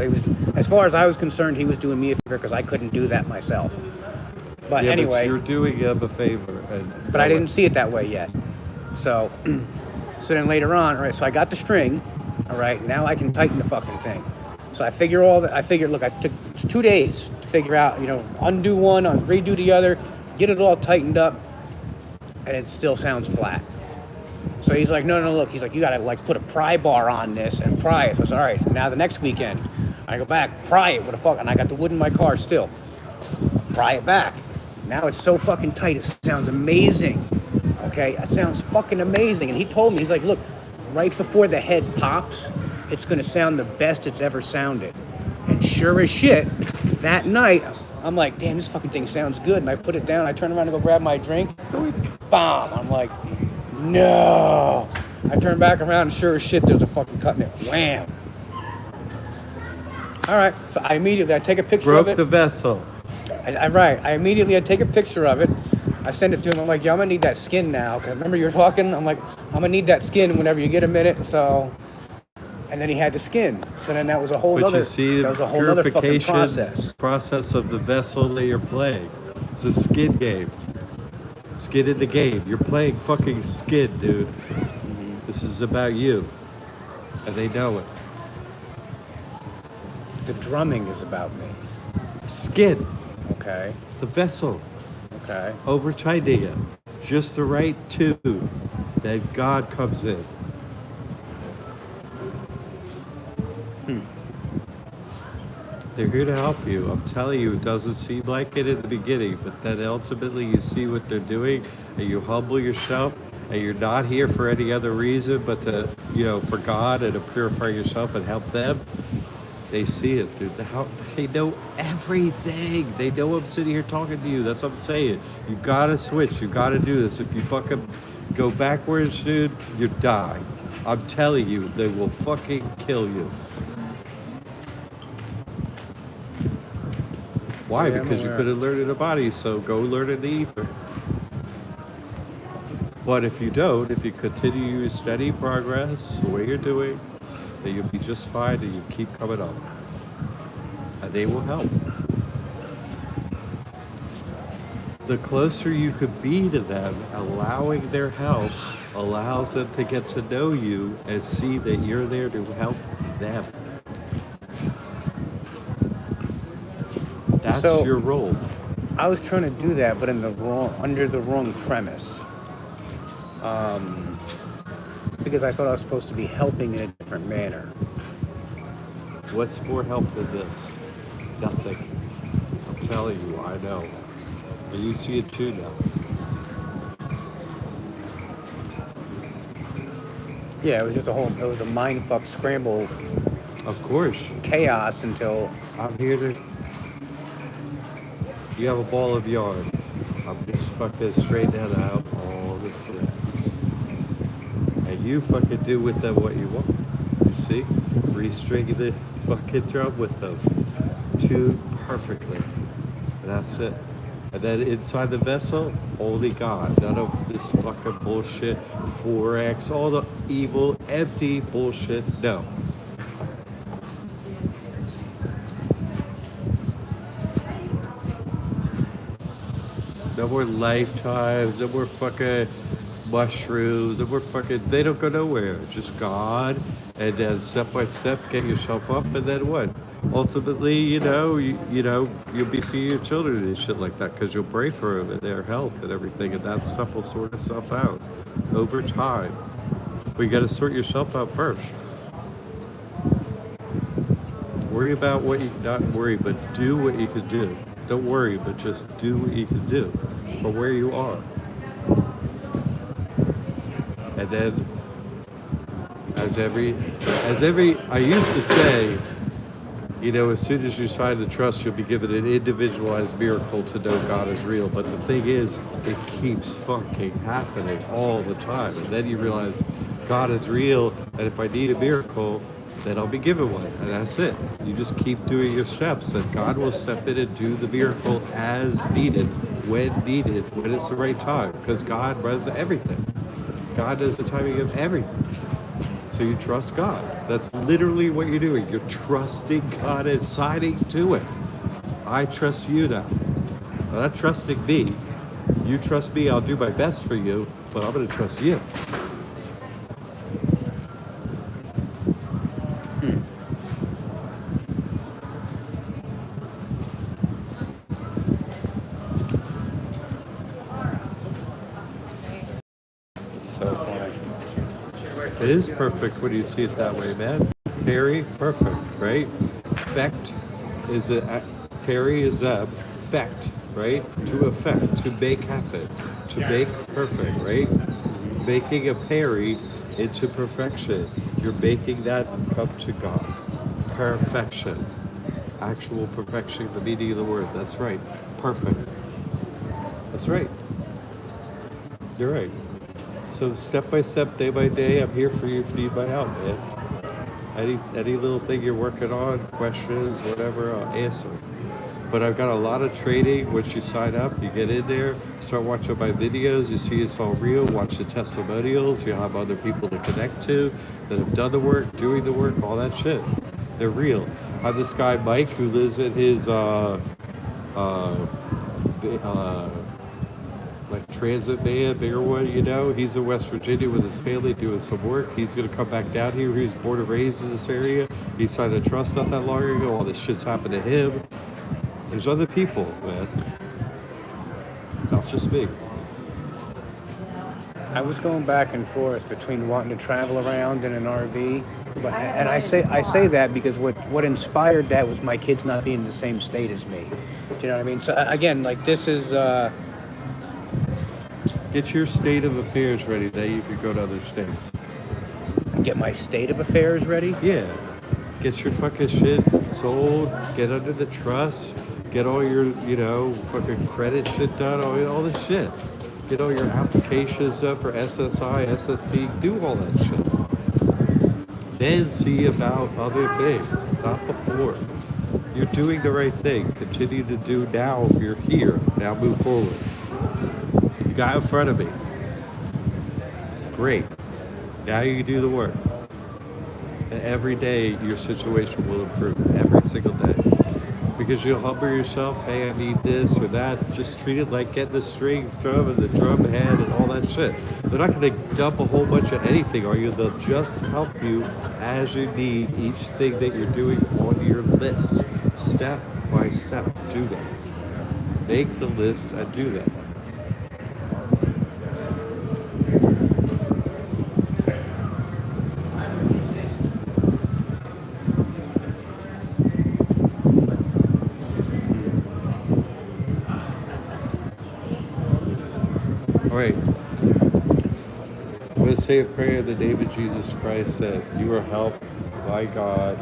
As far as I was concerned, he was doing me a favor because I couldn't do that myself. But yeah, anyway, but you're doing him a favor. But I didn't see it that way yet. So then later on, all right, so I got the string, all right, now I can tighten the fucking thing. So I figured, look, I took 2 days to figure out, undo one, redo the other, get it all tightened up, and it still sounds flat. So he's like, no, look, he's like, you gotta like put a pry bar on this and pry it. So I said, all right, now the next weekend, I go back, pry it with a fuck, and I got the wood in my car still. Pry it back. Now it's so fucking tight, it sounds amazing. Okay, it sounds fucking amazing. And he told me, he's like, look, right before the head pops, it's gonna sound the best it's ever sounded. And sure as shit, that night, I'm like, damn, this fucking thing sounds good. And I put it down, I turn around to go grab my drink, bomb. I'm like, no. I turn back around and sure as shit, there's a fucking cut in it. Wham. All right, so I take a picture of it. Broke the vessel. I immediately take a picture of it. I send it to him. I'm like, yo, I'm gonna need that skin now. Cause remember you were talking? I'm like, I'm gonna need that skin whenever you get a minute. So, and then he had the skin. So then that was a whole other fucking process of the vessel that you're playing. It's a skin game. Skin in the game. You're playing fucking skin, dude. This is about you. And they know it. The drumming is about me. Skin. Okay. The vessel. Okay. Over tightening it. Just the right tune. Then God comes in. They're here to help you. I'm telling you, it doesn't seem like it in the beginning, but then ultimately you see what they're doing, and you humble yourself, and you're not here for any other reason but to, for God and to purify yourself and help them. They see it, dude. They know everything. They know I'm sitting here talking to you. That's what I'm saying. You gotta switch. You gotta do this. If you fucking Go backwards, dude, you die. I'm telling you, they will fucking kill you. Why? Yeah, I'm Because you aware. couldn't learn in the body, so go learn in the ether. But if you don't, if you continue your steady progress, the way you're doing, then you'll be just fine and you keep coming up. And they will help. The closer you could be to them, allowing their help allows them to get to know you and see that you're there to help them. That's So- your role. I was trying to do that, but under the wrong premise. Because I thought I was supposed to be helping in a different manner. What's more help than this? Nothing. I'm telling you, I know. And you see it too now. Yeah, it was just it was a mindfuck scramble, Of course. chaos until, I'm here to. You have a ball of yarn. I'm just fucking straightening out all the threads. And you fucking do with them what you want. You see? Restring the fucking drum with them. Tuned perfectly. And that's it. And then inside the vessel, only God. None of this fucking bullshit, Forex, all the evil, empty bullshit. No. No more lifetimes, no more fucking mushrooms, no more fucking, they don't go nowhere. Just God, and then step by step, get yourself up, and then what? Ultimately, you'll be seeing your children and shit like that because you'll pray for them and their health and everything, and that stuff will sort itself out over time. But you got to sort yourself out first. Worry about what you, not worry, but do what you can do. Don't worry, but just do what you can do from where you are. And then, I used to say, as soon as you sign the trust, you'll be given an individualized miracle to know God is real. But the thing is, it keeps fucking happening all the time. And then you realize God is real, and if I need a miracle, then I'll be given one, and that's it. You just keep doing your steps, and God will step in and do the miracle as needed, when it's the right time, because God runs everything. God does the timing of everything. So you trust God. That's literally what you're doing. You're trusting God and signing to it. I trust you now. I'm not trusting me. You trust me, I'll do my best for you, but I'm going to trust you. so funny. It is perfect when you see it that way, man. Very perfect, right? Effect is Perry is effect, right? To effect, to make happen, to make perfect, right? Making a Perry into perfection. You're making that come to God. Perfection. Actual perfection, the meaning of the word. That's right. Perfect. That's right. You're right. So step by step, day by day, I'm here for you if you need my help, man. Any little thing you're working on, questions, whatever, I'll answer. But I've got a lot of training. Once you sign up, you get in there, start watching my videos, you see it's all real, watch the testimonials, you'll have other people to connect to that have done the work, doing the work, all that shit. They're real. I have this guy, Mike, who lives in his like transit van, bigger one, he's in West Virginia with his family doing some work. He's going to come back down here. He was born and raised in this area. He signed a trust not that long ago. All this shit's happened to him. There's other people, man. Not just me. I was going back and forth between wanting to travel around in an RV, and I say that because what inspired that was my kids not being in the same state as me. Do you know what I mean? So again, like this is. Get your state of affairs ready, that you could go to other states. Get my state of affairs ready? Yeah. Get your fucking shit sold, get under the trust, get all your, fucking credit shit done, all this shit. get all your applications up for SSI, SSD, do all that shit. Then see about other things, not before. You're doing the right thing. Continue to do now. You're here. Now move forward. You got in front of me. Great. Now you do the work. And every day your situation will improve. Every single day. Because you'll humble yourself, hey, I need this or that. Just treat it like getting the strings drum and the drum head and all that shit. They're not going to dump a whole bunch of anything on you. They'll just help you as you need each thing that you're doing on your list. Step by step, do that. Make the list and do that. All right. I'm going to say a prayer in the name of Jesus Christ that you are helped by God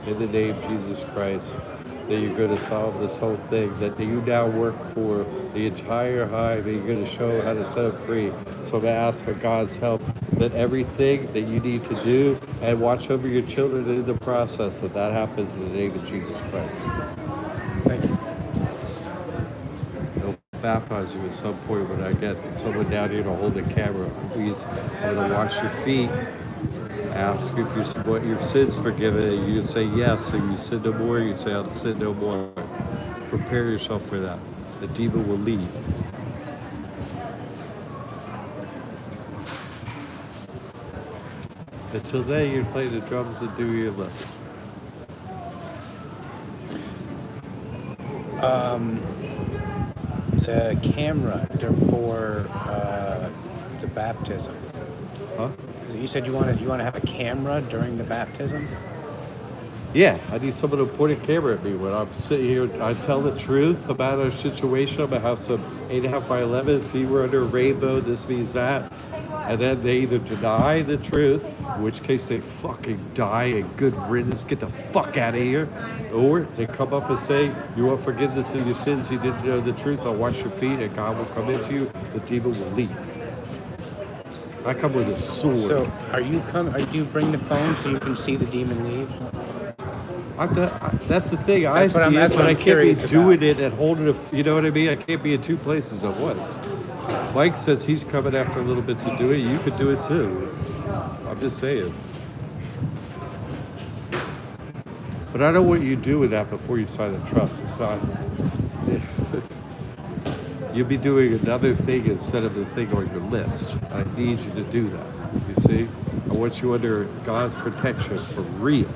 in the name of Jesus Christ, that you're going to solve this whole thing, that you now work for the entire hive, and you're going to show how to set them free. So I'm going to ask for God's help, that everything that you need to do and watch over your children in the process, that happens in the name of Jesus Christ. Thank you. Baptize you at some point when I get someone down here to hold the camera. Please, I'm going to wash your feet, ask if you want your sins forgiven, and you say yes, and you sin no more, you say I'll sin no more. Prepare yourself for that. The demon will leave. Until then, you play the drums and do your list. The camera for the baptism. Huh? You said you want to have a camera during the baptism? Yeah, I need someone to point a camera at me when I'm sitting here. I tell the truth about our situation, about how some 8.5 by 11, see we're under a rainbow, this means that. And then they either deny the truth, in which case they fucking die and good riddance, get the fuck out of here. Or they come up and say, you want forgiveness of your sins, you didn't know the truth, I'll wash your feet and God will come into you, the demon will leave. I come with a sword. So do you bring the phone so you can see the demon leave? That's the thing. I see it, but I can't be doing it and holding it. You know what I mean? I can't be in two places at once. Mike says he's coming after a little bit to do it. You could do it too. I'm just saying. But I know what you do with that before you sign a trust. It's not. You'll be doing another thing instead of the thing on your list. I need you to do that. You see? I want you under God's protection for real.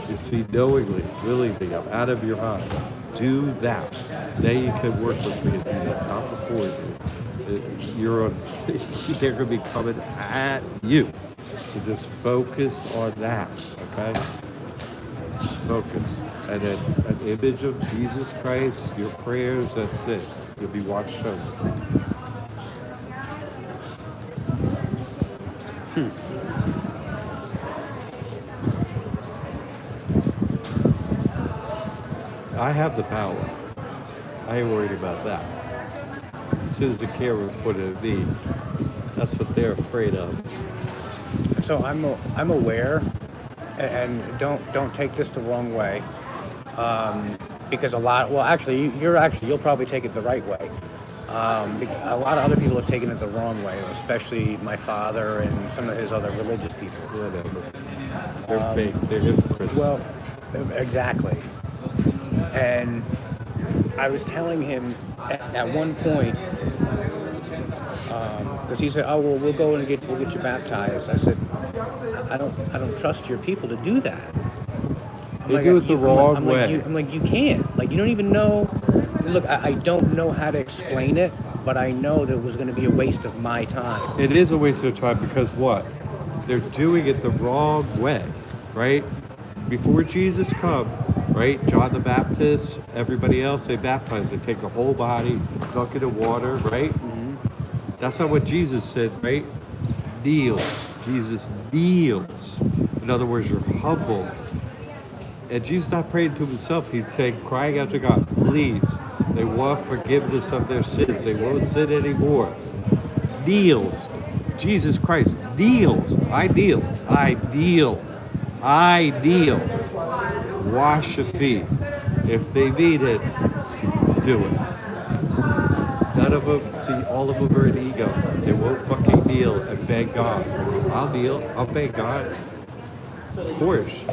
You see, knowingly, willingly, I'm out of your heart. Do that. Then you can work with me and do that. Not before you. They're going to be coming at you. So just focus on that, okay? Just focus. And then an image of Jesus Christ, your prayers, that's it. You'll be watched over. I have the power. I ain't worried about that. As soon as the camera's pointed at me, that's what they're afraid of. So I'm aware, and don't take this the wrong way, because you'll probably take it the right way. A lot of other people have taken it the wrong way, especially my father and some of his other religious people. Whatever. They're fake. They're hypocrites. Well, exactly. And I was telling him at one point, because he said, "Oh well, we'll go and we'll get you baptized." I said, "I don't trust your people to do that." They do it the wrong way. I'm like, you can't. Like, you don't even know. Look, I don't know how to explain it, but I know that it was going to be a waste of my time. It is a waste of time because what? They're doing it the wrong way, right? Before Jesus come, right? John the Baptist, everybody else, they baptize. They take the whole body, dunk it in water, right? Mm-hmm. That's not what Jesus said, right? Kneels. Jesus kneels. In other words, you're humble. And Jesus is not praying to himself. He's saying, crying out to God, please. They want forgiveness of their sins. They won't sin anymore. kneels. Jesus Christ kneels. I kneel. I kneel. I kneel. Wash your feet. If they need it, do it. None of them, see, all of them are an ego. They won't fucking kneel and beg God. I'll kneel. I'll beg God. Of course.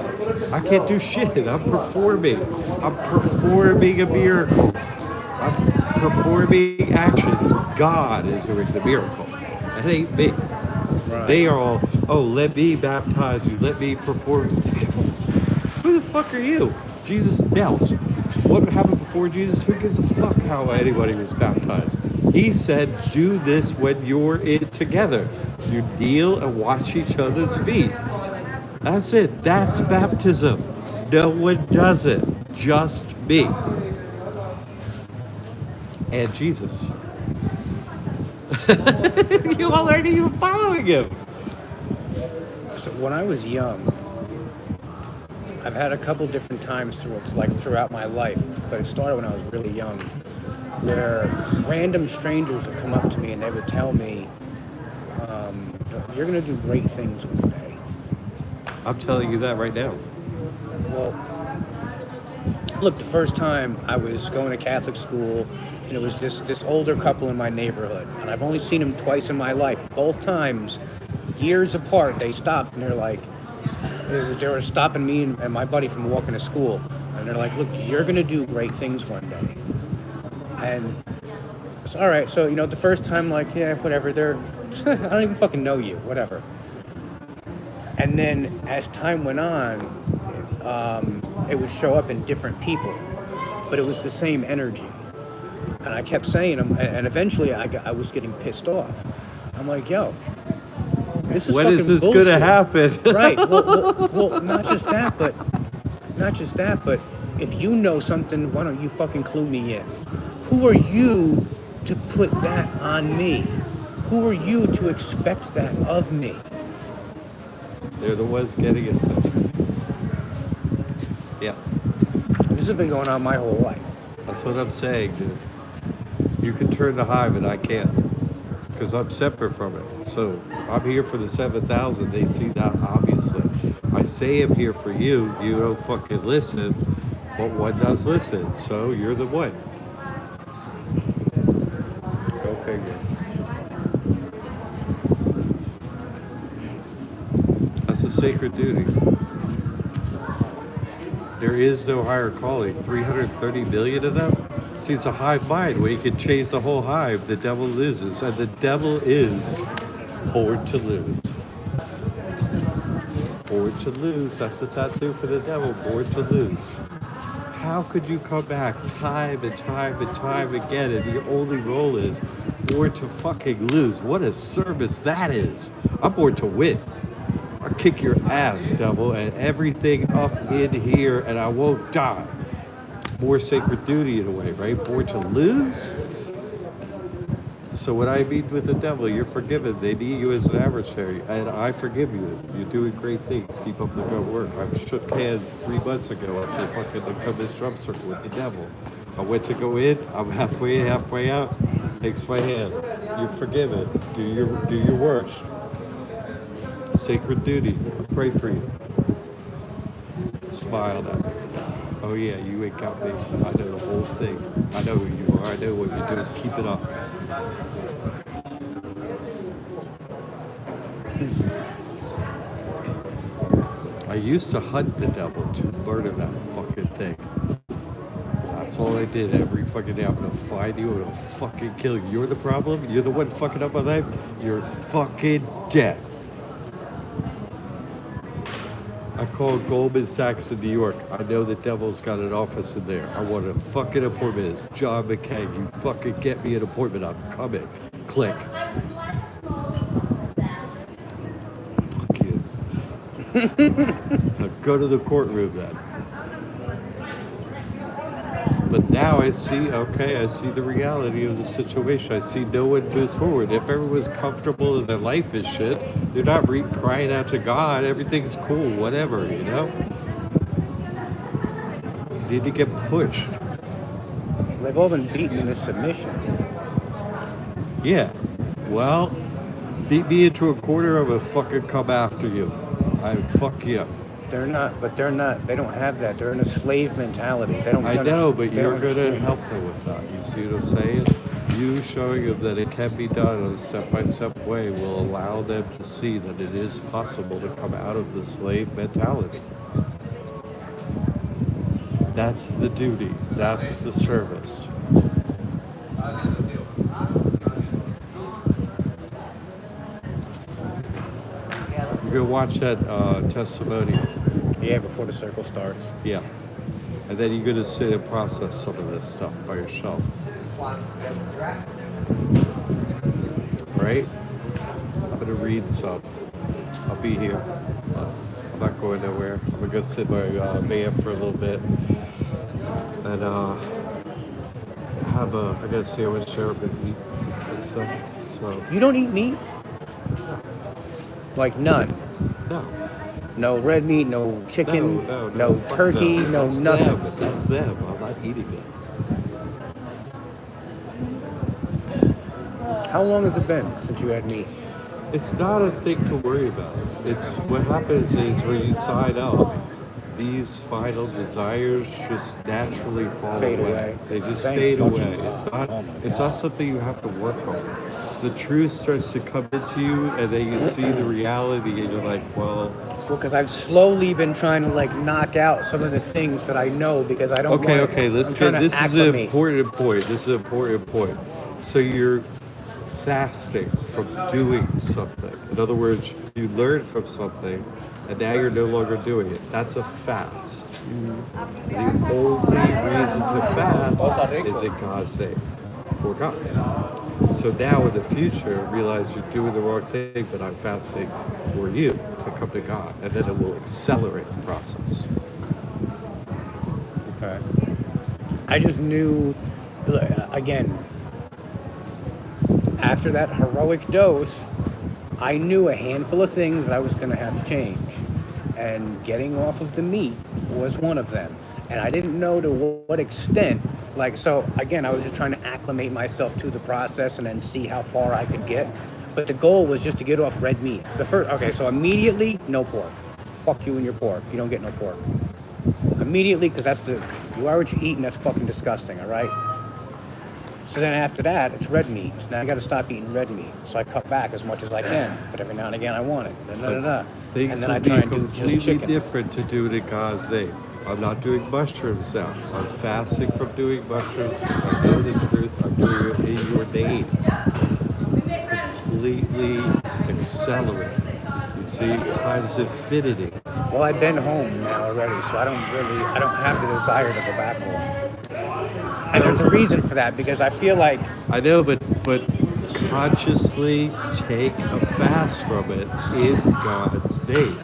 I can't do shit. I'm performing. I'm performing a miracle. I'm performing actions. God is doing the miracle. It ain't me. Right. They are all, oh, let me baptize you. Let me perform. Who the fuck are you? Jesus knelt. What happened before Jesus? Who gives a fuck how anybody was baptized? He said, do this when you're in together. You kneel and wash each other's feet. That's it. That's baptism. No one does it. Just me. And Jesus. You all aren't even following him. So when I was young, I've had a couple different times throughout my life, but it started when I was really young, where random strangers would come up to me and they would tell me, you're going to do great things one day. I'm telling you that right now. Well, look, the first time I was going to Catholic school, and it was this older couple in my neighborhood, and I've only seen them twice in my life. Both times, years apart, they stopped and they're like, they were stopping me and my buddy from walking to school, and they're like, look, you're going to do great things one day. And it's all right. So, the first time, like, yeah, whatever, I don't even fucking know you, whatever. And then as time went on, it would show up in different people, but it was the same energy. And I kept saying them, and eventually I was getting pissed off. I'm like, yo, this is when fucking is this bullshit. gonna happen? Right. Well, not just that, but if you know something, why don't you fucking clue me in? Who are you to put that on me? Who are you to expect that of me? They're the ones getting us stuff. Yeah. This has been going on my whole life. That's what I'm saying, dude. You can turn the hive and I can't. Because I'm separate from it. So I'm here for the 7,000. They see that, obviously. I say I'm here for you. You don't fucking listen. But one does listen. So you're the one. Go figure. That's a sacred duty. There is no higher calling. 330 million of them? See, it's a hive mind where you can chase the whole hive. The devil loses. And the devil is born to lose. Born to lose. That's the tattoo for the devil. Born to lose. How could you come back time and time and time again and your only role is born to fucking lose? What a service that is. I'm born to win. I'll kick your ass, devil, and everything up in here, and I won't die. More sacred duty in a way, right? Born to lose? So when I meet with the devil, you're forgiven. They need you as an adversary, and I forgive you. You're doing great things. Keep up the good work. I shook hands 3 months ago after fucking the Cummins drum circle with the devil. I went to go in. I'm halfway in, halfway out. Takes my hand. You're forgiven. Do your work. Sacred duty. I pray for you. Smiled at me. Oh yeah, you ain't got me. I know the whole thing. I know who you are. I know what you're doing. Keep it up. I used to hunt the devil to murder that fucking thing. That's all I did every fucking day. I'm gonna find you. I'm gonna fucking kill you. You're the problem. You're the one fucking up my life. You're fucking dead. I called Goldman Sachs in New York. I know the devil's got an office in there. I want a fucking appointment. It's John McCaig. You fucking get me an appointment. I'm coming. Click. Fuck you. Now go to the courtroom then. But now I see the reality of the situation. I see no one moves forward. If everyone's comfortable in their life is shit, they're not crying out to God. Everything's cool, whatever, you know? You need to get pushed. They've all been beaten into submission. Yeah. Well, Beat me into a corner, I'm gonna fucking come after you. I fuck you. They're not, but they're not. They don't have that. They're in a slave mentality. They don't. I know, but they you're don't gonna understand. help them with that. You see what I'm saying? You showing them that it can be done in a step-by-step way will allow them to see that it is possible to come out of the slave mentality. That's the duty. That's the service. You're gonna watch that testimonial. Yeah, before the circle starts. Yeah. And then you're gonna sit and process some of this stuff by yourself. Right? I'm gonna read some. I'll be here. I'm not going nowhere. I'm gonna go sit by van for a little bit. And I got a sandwich there, I'm gonna eat and stuff. So, You don't eat meat? Like none. no. No red meat, no chicken, No, fuck turkey, no That's nothing. them. That's them. I'm not eating it. How long has it been since you had meat? It's not a thing to worry about. It's what happens is when you sign up, these final desires just naturally fall Fade away. away. They just Thank fade fucking away. God. It's not something you have to work on. The truth starts to come into you, and then you see the reality, and you're like, well, Well, because I've slowly been trying to like knock out some of the things that I know because I don't. okay, want, okay. Let's I'm trying get. to This is an acclimate. important point. This is an important point. So you're fasting from doing something. In other words, you learned from something, and now you're no longer doing it. That's a fast. The only reason to fast is in God's name, for God. So now in the future, realize you're doing the wrong thing, but I'm fasting for you to come to God, and then it will accelerate the process. Okay. I just knew, again, after that heroic dose, I knew a handful of things that I was going to have to change. And getting off of the meat was one of them. And I didn't know to what extent. Like, so again, I was just trying to acclimate myself to the process and then see how far I could get. But the goal was just to get off red meat. Okay, so immediately, no pork. Fuck you and your pork. You don't get no pork. Immediately, because you are what you eat, and that's fucking disgusting, all right? So then after that, it's red meat. So now I got to stop eating red meat. So I cut back as much as I can, but every now and again I want it. And Things then I would try be and do just completely chicken. different to do it in God's name. I'm not doing mushrooms now. I'm fasting from doing mushrooms because I know the truth. I'm doing it in your name. Completely accelerate. You see, times infinity. Well, I've been home now already, so I don't have the desire to go back home. And there's a reason for that because I feel like I know, but consciously take a fast from it in God's name.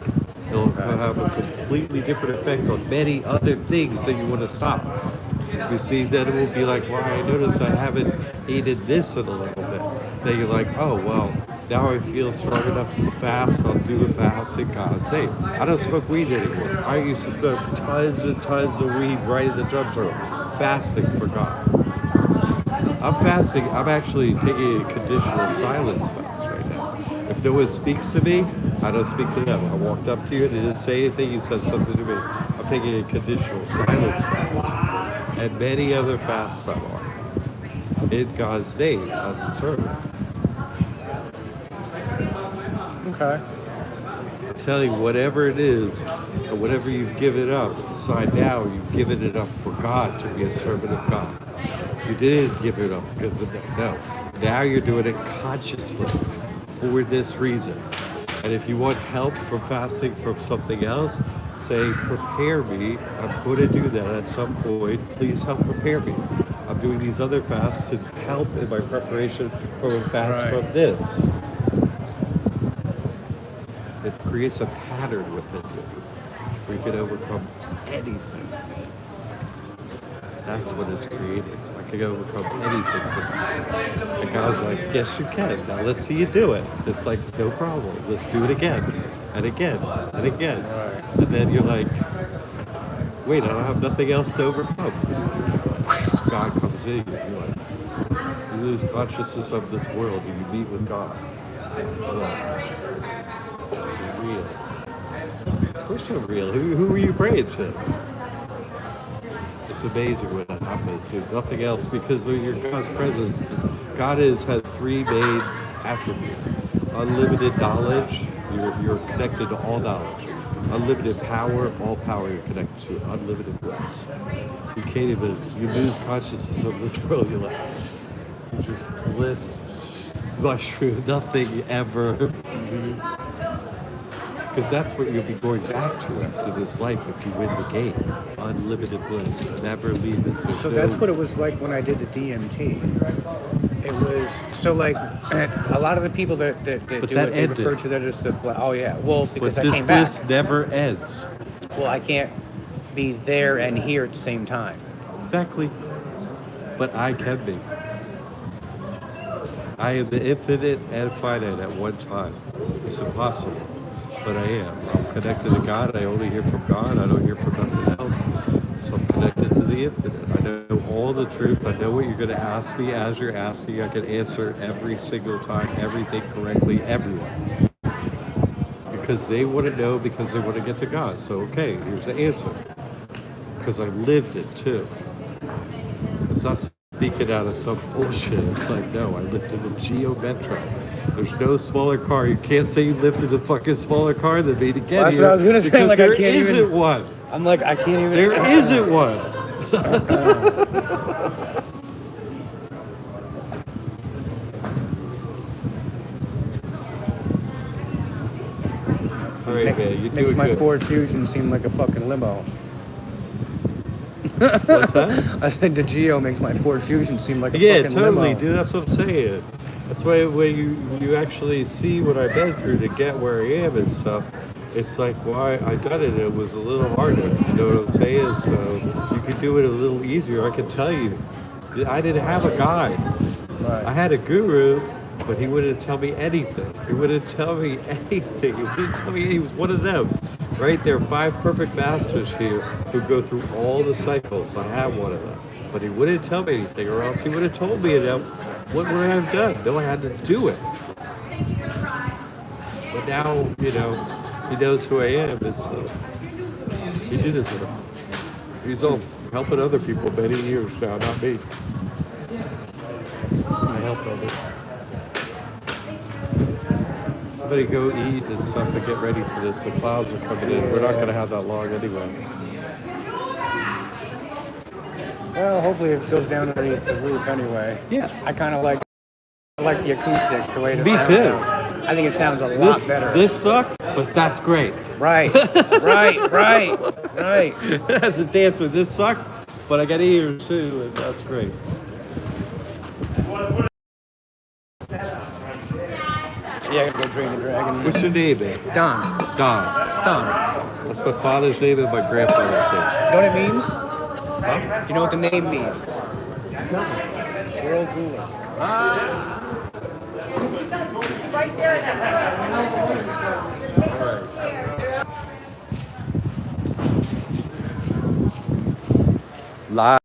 It'll have a completely different effect on many other things that you want to stop. You see, then it will be like, well, I notice I haven't eaten this in a little bit. Then you're like, oh, well, now I feel strong enough to fast. I'll do a fast in God's name. I don't smoke weed anymore. I used to smoke tons and tons of weed right in the drugstore. Fasting for God. I'm fasting. I'm actually taking a conditional silence fast right now. If no one speaks to me, I don't speak to them. I walked up to you and didn't say anything. You said something to me. I'm taking a conditional silence fast. And many other fasts I'm on. In God's name as a servant. okay. I'm telling you, whatever it is, or whatever you've given up, decide now you've given it up for God to be a servant of God. You didn't give it up because of that. No. Now you're doing it consciously for this reason. And if you want help from fasting from something else, say, prepare me. I'm going to do that at some point. Please help prepare me. I'm doing these other fasts to help in my preparation for a fast Right. from this. It creates a pattern within you. We can overcome anything. That's what is created. I can overcome anything from you. And God's like, yes, you can. Now let's see you do it. It's like, no problem. Let's do it again and again and again. Right. And then you're like, wait, I don't have nothing else to overcome. God comes in. You're like, you lose consciousness of this world and you meet with God. Hold on. Real. Of course you're real. Who were you praying to? It's amazing when that happens. There's nothing else because when you're God's presence, God has three main attributes: unlimited knowledge. You're connected to all knowledge. Unlimited power, all power you're connected to. Unlimited bliss. You can't even. You lose consciousness of this world. You're like, you just bliss, mushroom, nothing ever. Because that's what you'll be going back to after this life if you win the game. Unlimited bliss, never leave it. So that's what it was like when I did the DMT. It was so like a lot of the people that do that it, they ended. refer to that as the oh yeah, well because But I this came back. bliss never ends. Well, I can't be there and here at the same time. Exactly. But I can be. I am the infinite and finite at one time. It's impossible. But I am. I'm connected to God. I only hear from God. I don't hear from nothing else. So I'm connected to the infinite. I know all the truth. I know what you're going to ask me as you're asking. I can answer every single time, everything correctly, everyone. Because they want to know, because they want to get to God. So, okay, here's the answer. Because I lived it too. It's not speaking out of some bullshit. It's like, no, I lived in a Geo-Metro. There's no smaller car. You can't say you lived in a fucking smaller car than me to get Well, that's here. what I was gonna say, because like, I there can't even- isn't one. I'm like I can't even. There isn't one. All right, man, you Makes doing my good. Ford Fusion seem like a fucking limo. What's that? I said the Geo makes my Ford Fusion seem like a Yeah, fucking totally, limo. dude. That's what I'm saying. That's why when you actually see what I've been through to get where I am and stuff, it's like why I done it. It was a little harder. You know what I'm saying? So you could do it a little easier. I can tell you, I didn't have a guide. Right. I had a guru, but he wouldn't tell me anything. He wouldn't tell me anything. He didn't tell me. He was one of them. Right? There are 5 perfect masters here who go through all the cycles. I have one of them. But he wouldn't tell me anything, or else he would have told me, what would I have done? No, I had to do it. But now, you know, he knows who I am, and so he did this with him. He's all helping other people many years now, not me. I help others. Somebody go eat and stuff and get ready for this. The clouds are coming in. We're not going to have that long anyway. Well, hopefully it goes down underneath the roof anyway. Yeah. I kind of like the acoustics, the way the Me sound too. sounds. I think it sounds a lot better. This sucks, but that's great. Right. Right. As a dancer, this sucks, but I got ears too, and that's great. Yeah, I gotta go drain the dragon. What's your name, man? Don. Don. That's my father's name and my grandfather's name. You know what it means? Huh? Do you know what the name means? World ruler. Right there in that Live.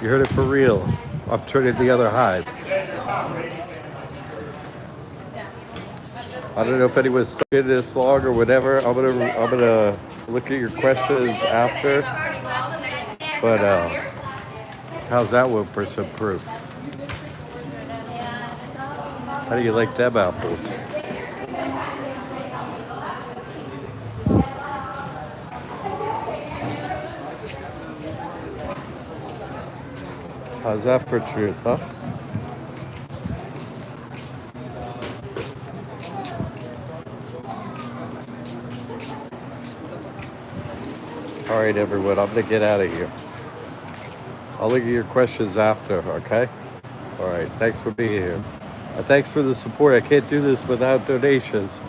You heard it for real. I'm turning the other hide. I don't know if anyone's stuck in this long or whatever. I'm gonna look at your questions after. But how's that one for some proof? How do you like them apples? How's that for truth, huh? All right, everyone, I'm gonna get out of here. I'll look at your questions after, okay? All right, thanks for being here. Thanks for the support. I can't do this without donations,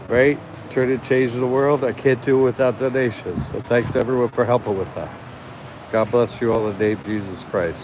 right? Turn and change the world. I can't do it without donations. So thanks everyone for helping with that. God bless you all in the name of Jesus Christ.